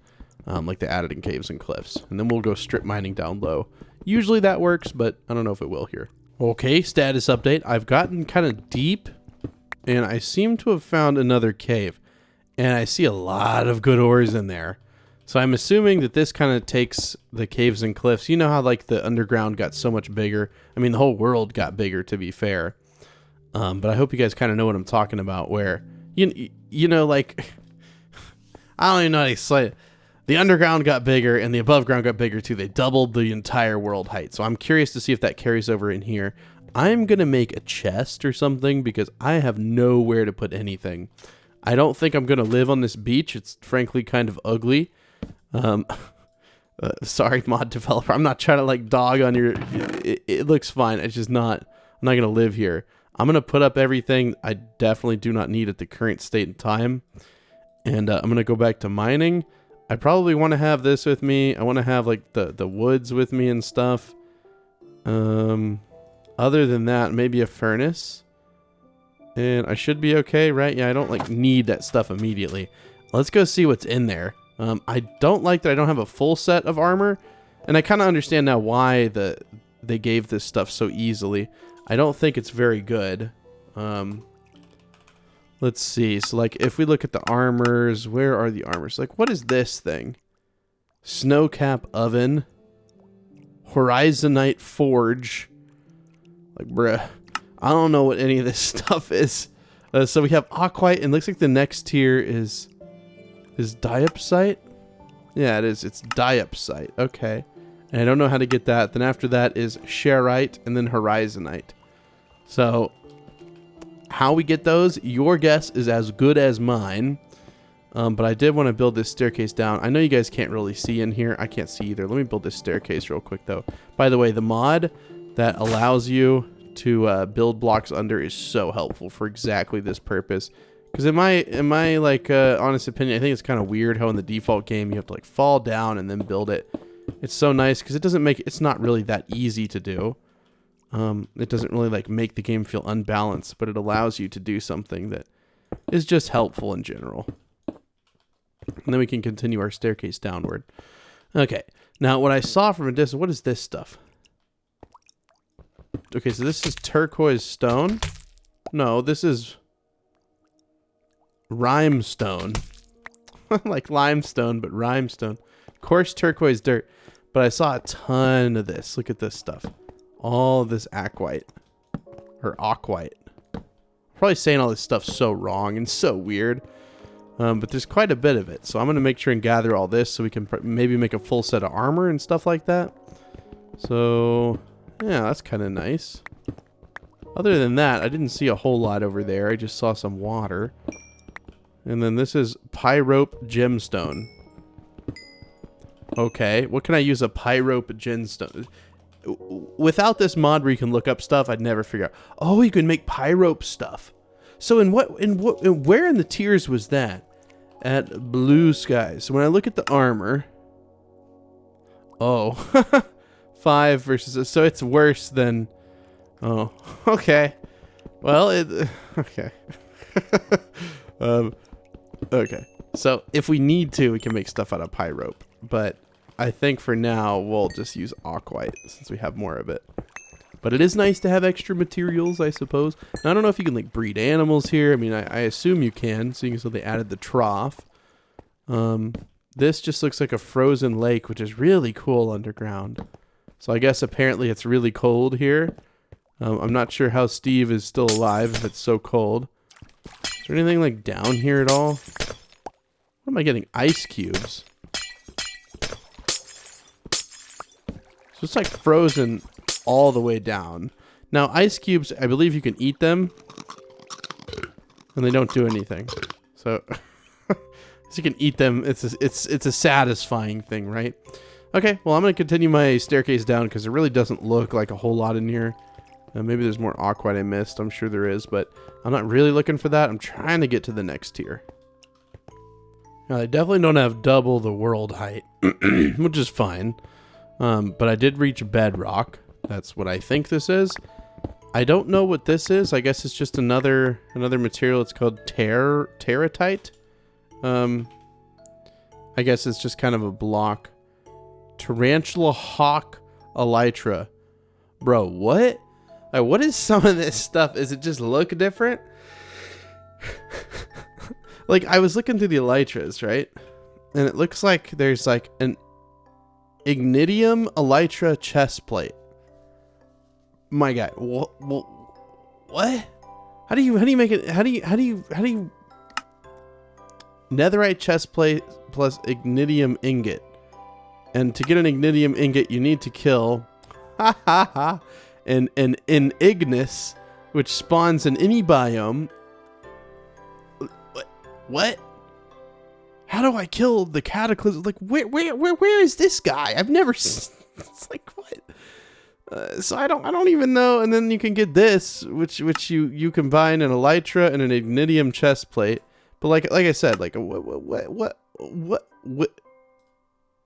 like they added in caves and cliffs. And then we'll go strip mining down low. Usually that works, but I don't know if it will here. Okay, status update. I've gotten kind of deep, and I seem to have found another cave. And I see a lot of good ores in there. So I'm assuming that this kind of takes the caves and cliffs. You know how like the underground got so much bigger? I mean, the whole world got bigger, to be fair. But I hope you guys kind of know what I'm talking about, where, you know, like, I don't even know how to explain it. The underground got bigger and the above ground got bigger too. They doubled the entire world height. So I'm curious to see if that carries over in here. I'm going to make a chest or something because I have nowhere to put anything. I don't think I'm going to live on this beach. It's frankly kind of ugly. Sorry, mod developer. I'm not trying to like dog on your... It looks fine. It's just not... I'm not going to live here. I'm going to put up everything I definitely do not need at the current state and time. And I'm going to go back to mining. I probably want to have this with me. I want to have like the woods with me and stuff. Other than that, maybe a furnace. And I should be okay, right? Yeah, I don't like need that stuff immediately. Let's go see what's in there. I don't like that I don't have a full set of armor. And I kind of understand now why they gave this stuff so easily. I don't think it's very good. Let's see. So, like, if we look at the armors, where are the armors? Like, what is this thing? Snowcap oven. Horizonite forge. Like, bruh. I don't know what any of this stuff is. So we have aquite, and looks like the next tier is diopsite? Yeah, it is. It's diopsite. Okay. And I don't know how to get that. Then after that is sharite and then horizonite. So how we get those, your guess is as good as mine. But I did want to build this staircase down. I know you guys can't really see in here. I can't see either. Let me build this staircase real quick, though. By the way, the mod that allows you to build blocks under is so helpful for exactly this purpose. Because in my like honest opinion, I think it's kind of weird how in the default game you have to like fall down and then build it. It's so nice because it's not really that easy to do. It doesn't really like make the game feel unbalanced, but it allows you to do something that is just helpful in general. And then we can continue our staircase downward. Okay, now what I saw from a distance, what is this stuff? Okay, so this is turquoise stone. No, this is rhymestone. Like limestone, but rhymestone. Coarse turquoise dirt. But I saw a ton of this. Look at this stuff. All of this aquite. Or aquite. I'm probably saying all this stuff so wrong and so weird. But there's quite a bit of it. So I'm going to make sure and gather all this so we can maybe make a full set of armor and stuff like that. So Yeah, that's kind of nice. Other than that, I didn't see a whole lot over there. I just saw some water. And then this is pyrope gemstone. Okay, what can I use a pyrope gemstone? Without this mod where you can look up stuff, I'd never figure out. Oh, you can make pyrope stuff. So where in the tiers was that? At blue skies. So when I look at the armor, oh, 5 versus, so it's worse than, oh, okay. Well, okay. Okay. So if we need to, we can make stuff out of pyrope, but I think for now we'll just use aquite since we have more of it. But it is nice to have extra materials, I suppose. Now, I don't know if you can like breed animals here. I mean, I assume you can, seeing as though they added the trough. This just looks like a frozen lake, which is really cool underground. So I guess apparently it's really cold here. I'm not sure how Steve is still alive if it's so cold. Is there anything like down here at all? What am I getting? Ice cubes. So it's like frozen all the way down. Now ice cubes, I believe you can eat them and they don't do anything. So you can eat them. It's a satisfying thing, right? Okay, well I'm gonna continue my staircase down because it really doesn't look like a whole lot in here. Maybe there's more aquite I missed. I'm sure there is, but I'm not really looking for that. I'm trying to get to the next tier. Now, I definitely don't have double the world height, which is fine. But I did reach bedrock. That's what I think this is. I don't know what this is. I guess it's just another material. It's called terratite. I guess it's just kind of a block. Tarantula hawk elytra. Bro, what? Like, what is some of this stuff? Is it just look different? Like, I was looking through the elytras, right? And it looks like there's like an Ignidium elytra chest plate. My guy, what? How do you make it? How do you netherite chest plate plus Ignidium ingot? And to get an Ignidium ingot, you need to kill an Ignis, which spawns in any biome. What? How do I kill the cataclysm? Like, where is this guy? I've never. It's like what? So I don't even know. And then you can get this, which you combine an elytra and an Ignidium chest plate. But like I said, like what?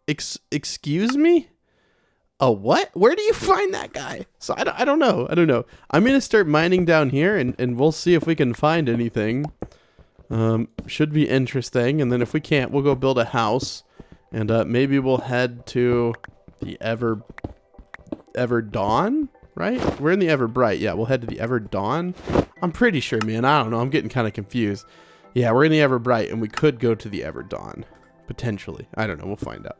Excuse me? A what? Where do you find that guy? So I don't know. I'm gonna start mining down here, and we'll see if we can find anything. Should be interesting. And then if we can't, we'll go build a house, and maybe we'll head to the Ever Dawn, right? We're in the Ever Bright. Yeah, we'll head to the Ever Dawn. I'm pretty sure, man. I don't know. I'm getting kind of confused. Yeah, we're in the Ever Bright, and we could go to the Ever Dawn. Potentially. I don't know. We'll find out.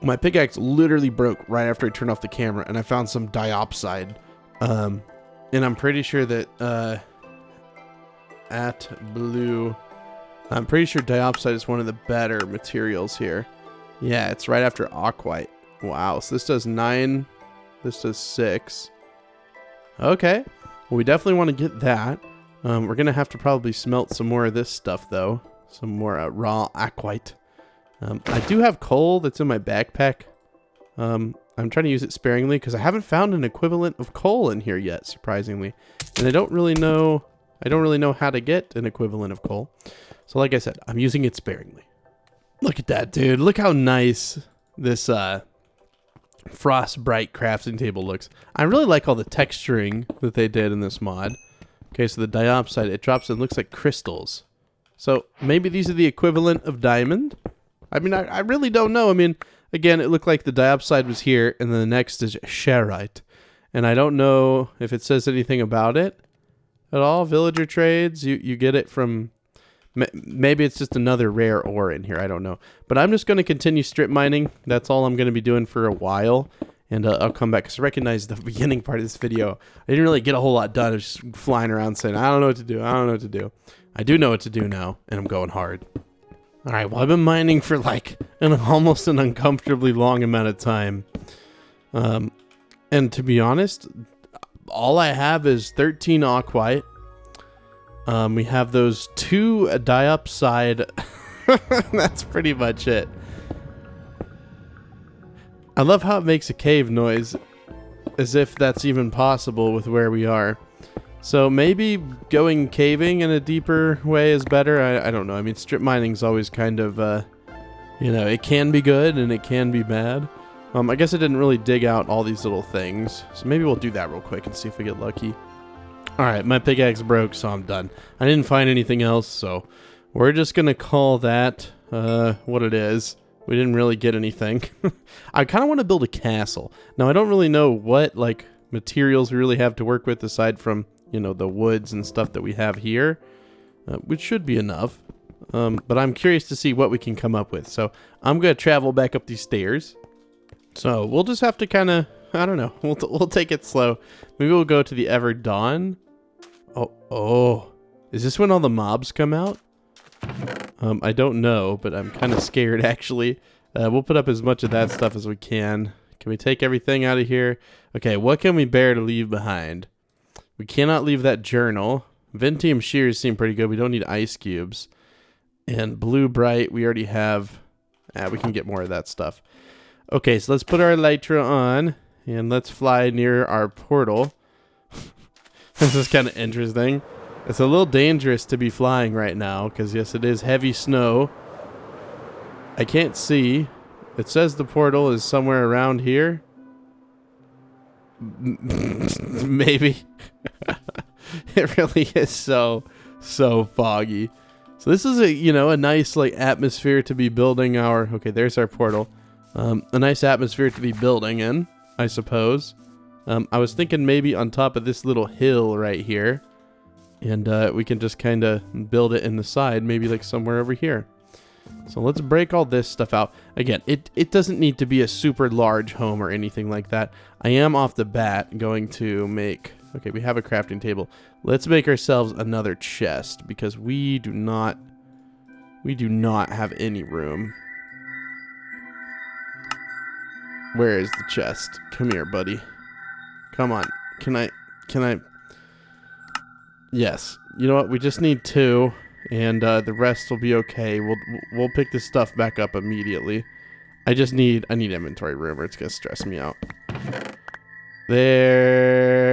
My pickaxe literally broke right after I turned off the camera, and I found some diopside. And I'm pretty sure that at blue, I'm pretty sure diopside is one of the better materials here. Yeah, it's right after aquite. Wow, so this does 9, this does 6. Okay, well, we definitely want to get that. We're gonna have to probably smelt some more of this stuff though, some more raw aquite. I do have coal that's in my backpack. I'm trying to use it sparingly because I haven't found an equivalent of coal in here yet, surprisingly, and I don't really know how to get an equivalent of coal. So like I said, I'm using it sparingly. Look at that, dude. Look how nice this Frostbright crafting table looks. I really like all the texturing that they did in this mod. Okay, so the diopside, it drops and looks like crystals. So maybe these are the equivalent of diamond? I mean, I really don't know. I mean, again, it looked like the diopside was here, and then the next is sharite. And I don't know if it says anything about it at all. Villager trades, you get it from... Maybe it's just another rare ore in here. I don't know. But I'm just going to continue strip mining. That's all I'm going to be doing for a while. And I'll come back because I recognize the beginning part of this video. I didn't really get a whole lot done. I was just flying around saying, I don't know what to do. I don't know what to do. I do know what to do now, and I'm going hard. All right, well, I've been mining for like almost an uncomfortably long amount of time. And And to be honest, all I have is 13 Aquite. We have those 2 diopside. That's pretty much it. I love how it makes a cave noise, as if that's even possible with where we are. So maybe going caving in a deeper way is better. I don't know. I mean, strip mining is always kind of, you know, it can be good and it can be bad. I guess I didn't really dig out all these little things. So maybe we'll do that real quick and see if we get lucky. Alright, my pickaxe broke, so I'm done. I didn't find anything else, so we're just going to call that what it is. We didn't really get anything. I kind of want to build a castle. Now, I don't really know what, like, materials we really have to work with aside from, you know, the woods and stuff that we have here, which should be enough. But I'm curious to see what we can come up with. So I'm going to travel back up these stairs. So we'll just have to kind of, I don't know, we'll take it slow. Maybe we'll go to the Ever Dawn. Oh, is this when all the mobs come out? I don't know, but I'm kind of scared actually. We'll put up as much of that stuff as we can. Can we take everything out of here? Okay, what can we bear to leave behind? We cannot leave that journal. Ventium shears seem pretty good. We don't need ice cubes. And blue bright, we already have. We can get more of that stuff. Okay, so let's put our elytra on, and let's fly near our portal. This is kind of interesting. It's a little dangerous to be flying right now, because yes, it is heavy snow. I can't see. It says the portal is somewhere around here. Maybe. It really is so foggy. So this is a nice like atmosphere to be building our. Okay, there's our portal. A nice atmosphere to be building in, I suppose. I was thinking maybe on top of this little hill right here, and we can just kind of build it in the side, maybe like somewhere over here. So let's break all this stuff out. Again, it doesn't need to be a super large home or anything like that. I am off the bat going to make. Okay, we have a crafting table. Let's make ourselves another chest because we do not have any room. Where is the chest? Come here, buddy. Come on. Can I? Yes. You know what? We just need 2, and the rest will be okay. We'll pick this stuff back up immediately. I need inventory room, or it's gonna stress me out. There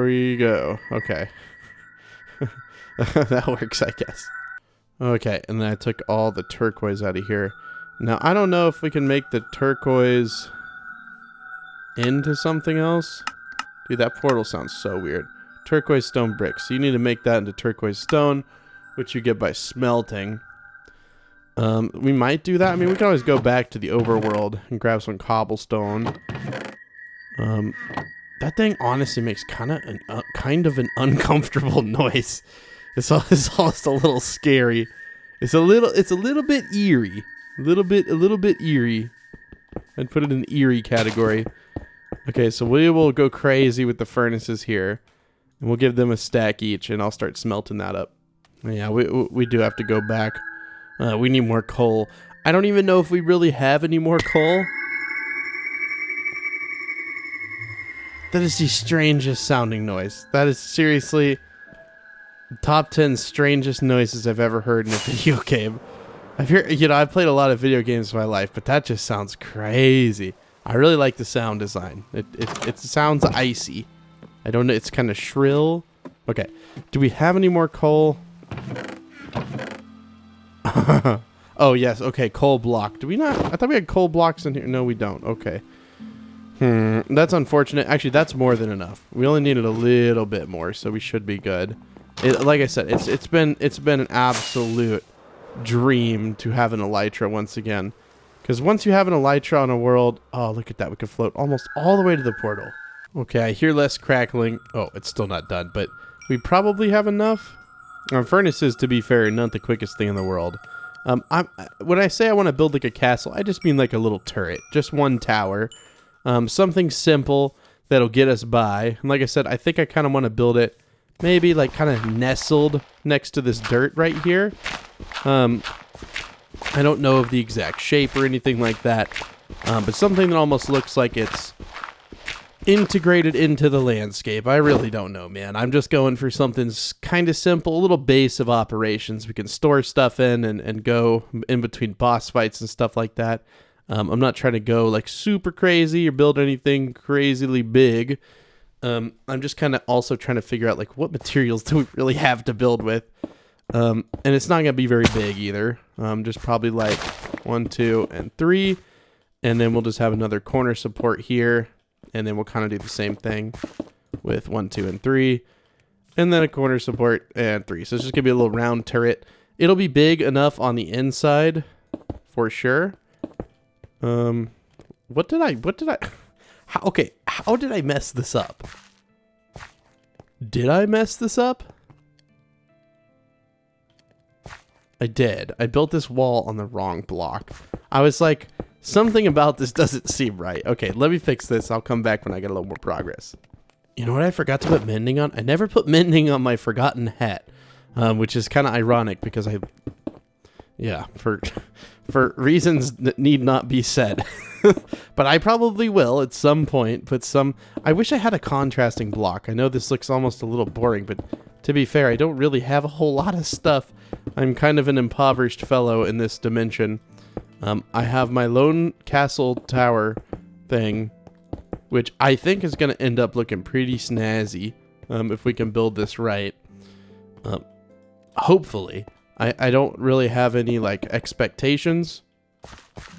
we go. Okay. That works, I guess. Okay, and then I took all the turquoise out of here. Now, I don't know if we can make the turquoise into something else. Dude, that portal sounds so weird. Turquoise stone bricks. So you need to make that into turquoise stone, which you get by smelting. We might do that. I mean, we can always go back to the overworld and grab some cobblestone. That thing honestly makes kind of an uncomfortable noise. It's almost a little scary. It's a little bit eerie. A little bit eerie. I'd put it in the eerie category. Okay, so we will go crazy with the furnaces here, and we'll give them a stack each, and I'll start smelting that up. Yeah, we do have to go back. We need more coal. I don't even know if we really have any more coal. That is the strangest sounding noise. That is seriously top 10 strangest noises I've ever heard in a video game. I've played a lot of video games in my life, but that just sounds crazy. I really like the sound design. It sounds icy. I don't know. It's kind of shrill. Okay. Do we have any more coal? Oh, yes. Okay. Coal block. Do we not? I thought we had coal blocks in here. No, we don't. Okay. That's unfortunate. Actually, that's more than enough. We only needed a little bit more, so we should be good. Like I said, it's been an absolute dream to have an elytra once again. Because once you have an elytra on a world, oh, look at that. We can float almost all the way to the portal. Okay, I hear less crackling. Oh, it's still not done, but we probably have enough. Furnaces, to be fair, are not the quickest thing in the world. When I say I want to build like a castle, I just mean like a little turret. Just one tower. Something simple that'll get us by. And like I said, I think I kind of want to build it maybe like kind of nestled next to this dirt right here. I don't know of the exact shape or anything like that, but something that almost looks like it's integrated into the landscape. I really don't know, man. I'm just going for something kind of simple, a little base of operations. We can store stuff in and go in between boss fights and stuff like that. I'm not trying to go like super crazy or build anything crazily big. I'm just kind of also trying to figure out like what materials do we really have to build with. And it's not going to be very big either. Just probably like 1, 2, and 3. And then we'll just have another corner support here. And then we'll kind of do the same thing with 1, 2, and 3. And then a corner support and 3. So it's just going to be a little round turret. It'll be big enough on the inside for sure. How did I mess this up? Did I mess this up? I did. I built this wall on the wrong block. I was like, something about this doesn't seem right. Okay, let me fix this. I'll come back when I get a little more progress. You know what I forgot to put mending on? I never put mending on my forgotten hat, which is kind of ironic because for reasons that need not be said. But I probably will at some point put some... I wish I had a contrasting block. I know this looks almost a little boring, but to be fair, I don't really have a whole lot of stuff. I'm kind of an impoverished fellow in this dimension. I have my lone castle tower thing, which I think is going to end up looking pretty snazzy if we can build this right. Hopefully. I don't really have any like expectations.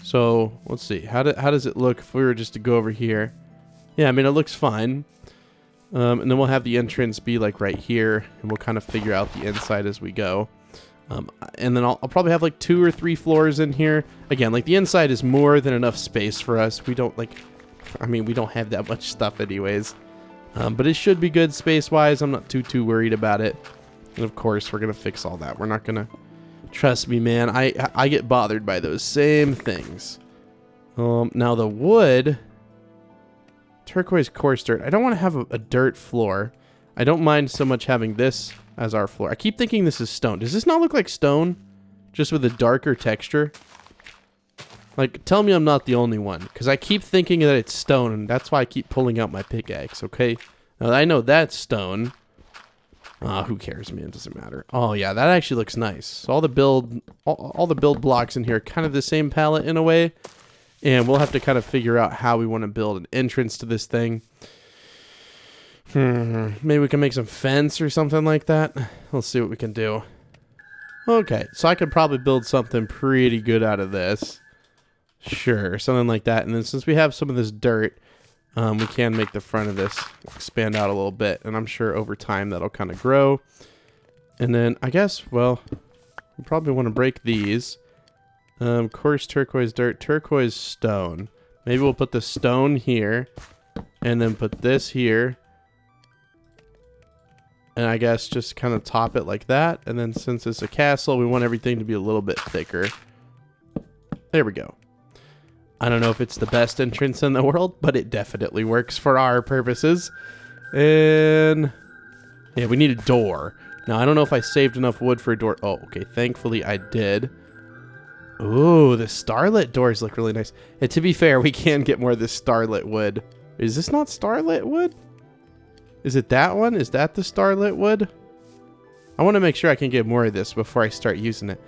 So let's see. How does it look if we were just to go over here? Yeah, I mean, it looks fine. And then we'll have the entrance be like right here, and we'll kind of figure out the inside as we go. And then I'll probably have like 2 or 3 floors in here. Again, like the inside is more than enough space for us. We don't we don't have that much stuff anyways. But it should be good space-wise. I'm not too worried about it. And of course, we're going to fix all that. We're not going to... Trust me, man. I get bothered by those same things. Now the wood... Turquoise coarse dirt. I don't want to have a dirt floor. I don't mind so much having this as our floor. I keep thinking this is stone. Does this not look like stone? Just with a darker texture? Like, tell me I'm not the only one. Because I keep thinking that it's stone, and that's why I keep pulling out my pickaxe, okay? Now, I know that's stone. Who cares, man? It doesn't matter. Oh, yeah, that actually looks nice. So all the build blocks in here are kind of the same palette in a way. And we'll have to kind of figure out how we want to build an entrance to this thing. Maybe we can make some fence or something like that. Let's see what we can do. Okay, so I could probably build something pretty good out of this. Sure, something like that. And then since we have some of this dirt, we can make the front of this expand out a little bit. And I'm sure over time that'll kind of grow. And then I guess, well, we probably want to break these. Coarse turquoise dirt, turquoise stone. Maybe we'll put the stone here. And then put this here. And I guess just kind of top it like that. And then since it's a castle, we want everything to be a little bit thicker. There we go. I don't know if it's the best entrance in the world, but it definitely works for our purposes. And yeah, we need a door. Now, I don't know if I saved enough wood for a door. Oh, okay. Thankfully, I did. Ooh, the starlit doors look really nice. And to be fair, we can get more of this starlit wood. Is this not starlit wood? Is it that one? Is that the starlit wood? I want to make sure I can get more of this before I start using it.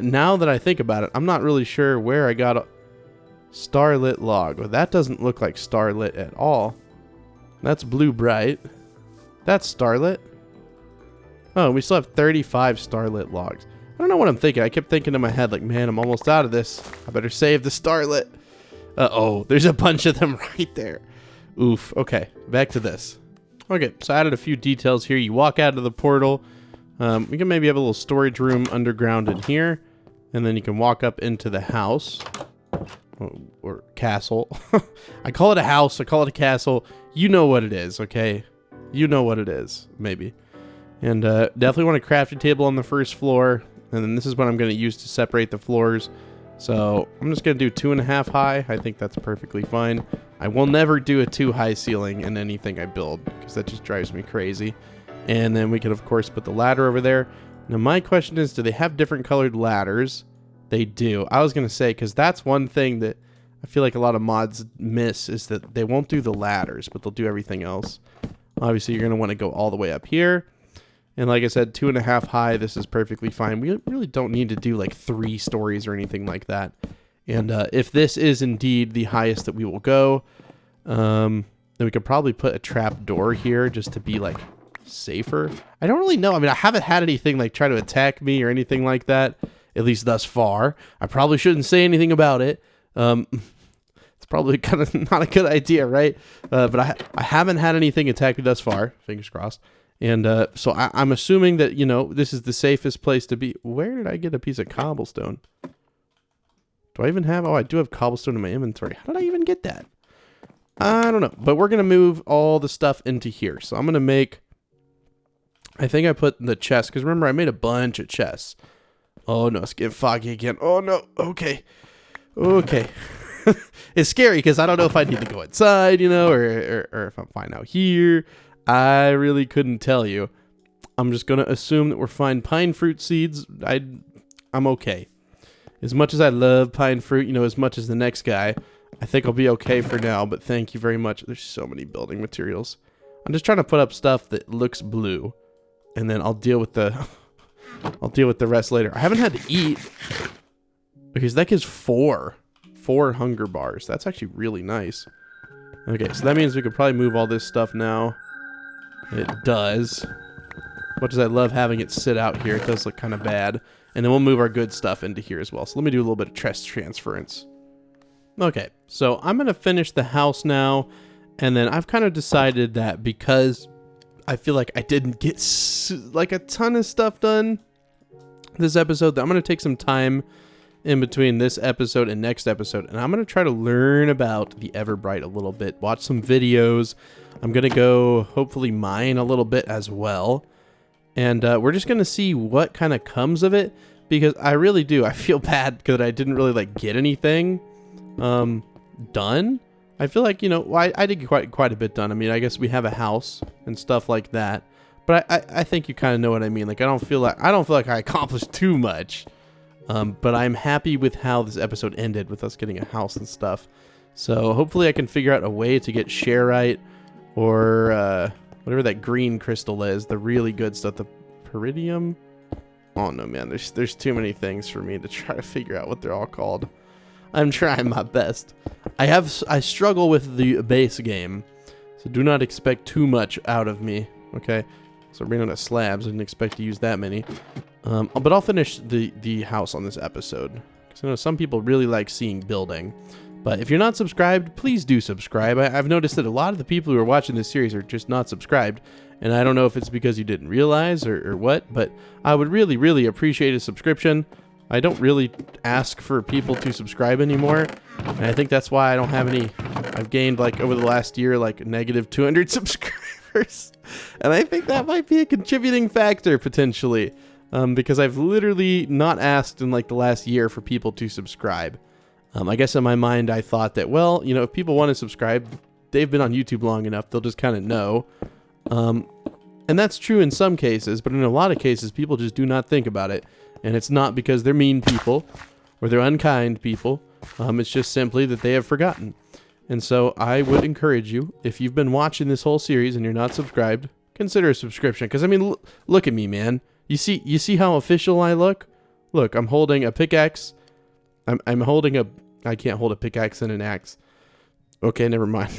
Now that I think about it, I'm not really sure where I got a starlit log. Well, that doesn't look like starlit at all. That's blue bright. That's starlit. Oh, we still have 35 starlit logs. I don't know what I'm thinking. I kept thinking in my head, like, man, I'm almost out of this. I better save the starlit. Uh-oh, there's a bunch of them right there. Oof. Okay, back to this. Okay, so I added a few details here. You walk out of the portal. We can maybe have a little storage room underground in here. And then you can walk up into the house. Or castle. I call it a house. I call it a castle. You know what it is, okay? You know what it is, maybe. And definitely want a crafting table on the first floor. And then this is what I'm going to use to separate the floors. So I'm just going to do 2.5 high. I think that's perfectly fine. I will never do a 2 high ceiling in anything I build, because that just drives me crazy. And then we can, of course, put the ladder over there. Now, my question is, do they have different colored ladders? They do. I was going to say, because that's one thing that I feel like a lot of mods miss is that they won't do the ladders, but they'll do everything else. Obviously, you're going to want to go all the way up here. And like I said, 2.5 high, this is perfectly fine. We really don't need to do like 3 stories or anything like that. And if this is indeed the highest that we will go, then we could probably put a trap door here just to be like safer. I don't really know. I mean, I haven't had anything like try to attack me or anything like that, at least thus far. I probably shouldn't say anything about it. It's probably kind of not a good idea, right? But I haven't had anything attack me thus far. Fingers crossed. And so I'm assuming that, you know, this is the safest place to be. Where did I get a piece of cobblestone? Do I even have... Oh, I do have cobblestone in my inventory. How did I even get that? I don't know. But we're going to move all the stuff into here. So I'm going to make... I think I put the chest. Because remember, I made a bunch of chests. Oh, no. It's getting foggy again. Oh, no. Okay. Okay. It's scary because I don't know if I need to go inside, you know, or if I'm fine out here. I really couldn't tell you. I'm just going to assume that we're fine. Pine fruit seeds, I'm okay. As much as I love pine fruit, you know, as much as the next guy, I think I'll be okay for now, but thank you very much. There's so many building materials. I'm just trying to put up stuff that looks blue, and then I'll deal with the rest later. I haven't had to eat because that gives 4 hunger bars. That's actually really nice. Okay, so that means we could probably move all this stuff now. It does. Much as I love having it sit out here, it does look kind of bad. And then we'll move our good stuff into here as well. So let me do a little bit of chest transference. Okay, so I'm going to finish the house now. And then I've kind of decided that because I feel like I didn't get like a ton of stuff done this episode, that I'm going to take some time in between this episode and next episode. And I'm going to try to learn about the Everbright a little bit. Watch some videos. I'm going to go hopefully mine a little bit as well. And we're just going to see what kind of comes of it. Because I really do. I feel bad because I didn't really like get anything done. I feel like, you know, I did get quite a bit done. I mean, I guess we have a house and stuff like that. But I think you kind of know what I mean. Like, I don't feel like I accomplished too much. But I'm happy with how this episode ended with us getting a house and stuff. So hopefully I can figure out a way to get Sharite or whatever that green crystal is, the really good stuff, the Peridium. Oh no, man, there's too many things for me to try to figure out what they're all called. I'm trying my best. I struggle with the base game, so do not expect too much out of me. Okay, so we're running out of slabs. I didn't expect to use that many. But I'll finish the house on this episode because I know some people really like seeing building. But if you're not subscribed, please do subscribe. I've noticed that a lot of the people who are watching this series are just not subscribed. And I don't know if it's because you didn't realize or what, but I would really, really appreciate a subscription. I don't really ask for people to subscribe anymore. And I think that's why I don't have any. I've gained, like, over the last year, like, negative 200 subscribers. And I think that might be a contributing factor, potentially. Because I've literally not asked in, like, the last year for people to subscribe. I guess in my mind, I thought that, well, you know, if people want to subscribe, they've been on YouTube long enough, they'll just kind of know. And that's true in some cases, but in a lot of cases, people just do not think about it. And it's not because they're mean people or they're unkind people. It's just simply that they have forgotten. And so I would encourage you, if you've been watching this whole series and you're not subscribed, consider a subscription. Because, I mean, look at me, man. You see how official I look? Look, I'm holding a pickaxe. I'm holding a... I can't hold a pickaxe and an axe. Okay, never mind.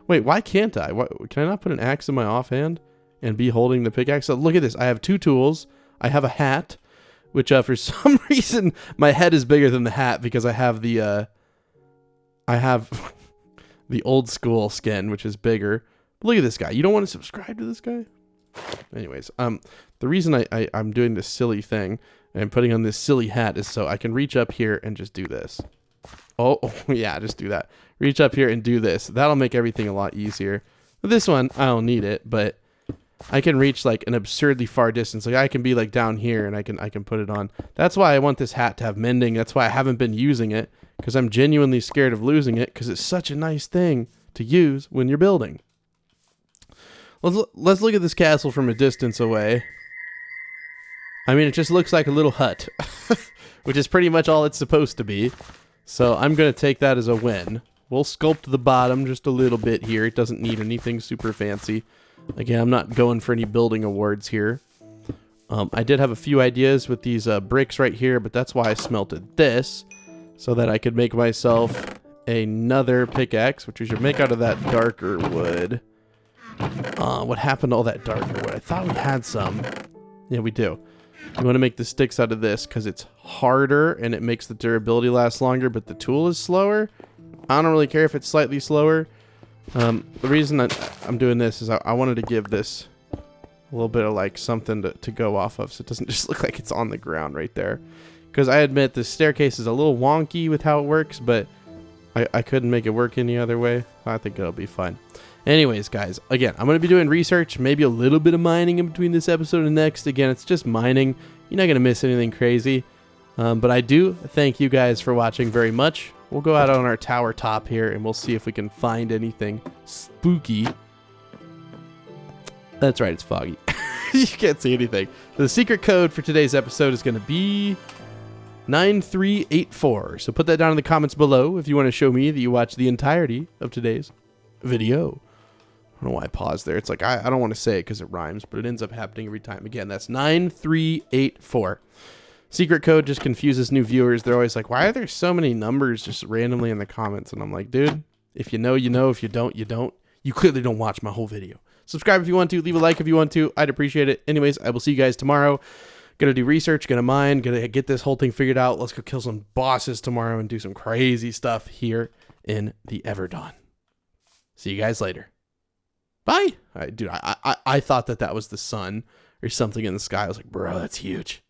Wait, why can't I? Can I not put an axe in my offhand and be holding the pickaxe? So look at this. I have 2 tools. I have a hat, which for some reason my head is bigger than the hat because I have the the old school skin, which is bigger. But look at this guy. You don't want to subscribe to this guy? Anyways, the reason I'm doing this silly thing and I'm putting on this silly hat is so I can reach up here and just do this. Oh yeah, just do that. Reach up here and do this. That'll make everything a lot easier. With this one, I don't need it, but I can reach like an absurdly far distance. Like I can be like down here and I can put it on. That's why I want this hat to have mending. That's why I haven't been using it, because I'm genuinely scared of losing it, because it's such a nice thing to use when you're building. Let's look at this castle from a distance away. I mean, it just looks like a little hut, which is pretty much all it's supposed to be. So I'm going to take that as a win. We'll sculpt the bottom just a little bit here. It doesn't need anything super fancy. Again, I'm not going for any building awards here. I did have a few ideas with these bricks right here, but that's why I smelted this, so that I could make myself another pickaxe, which we should make out of that darker wood. What happened to all that darker wood? I thought we had some. Yeah, we do. You want to make the sticks out of this because it's harder and it makes the durability last longer, but the tool is slower. I don't really care if it's slightly slower. The reason I'm doing this is I wanted to give this a little bit of like something to go off of so it doesn't just look like it's on the ground right there. Because I admit the staircase is a little wonky with how it works, but I couldn't make it work any other way. I think it'll be fine. Anyways, guys, again, I'm going to be doing research, maybe a little bit of mining in between this episode and next. Again, it's just mining. You're not going to miss anything crazy. But I do thank you guys for watching very much. We'll go out on our tower top here, and we'll see if we can find anything spooky. That's right, it's foggy. You can't see anything. The secret code for today's episode is going to be 9384. So put that down in the comments below if you want to show me that you watched the entirety of today's video. I don't know why I paused there. It's like, I don't want to say it because it rhymes, but it ends up happening every time. Again, that's 9384. Secret code just confuses new viewers. They're always like, why are there so many numbers just randomly in the comments? And I'm like, dude, if you know, you know. If you don't, you don't. You clearly don't watch my whole video. Subscribe if you want to. Leave a like if you want to. I'd appreciate it. Anyways, I will see you guys tomorrow. Gonna do research, gonna mine, gonna get this whole thing figured out. Let's go kill some bosses tomorrow and do some crazy stuff here in the Everdawn. See you guys later. Bye. All right, dude, I thought that was the sun or something in the sky. I was like, bro, that's huge.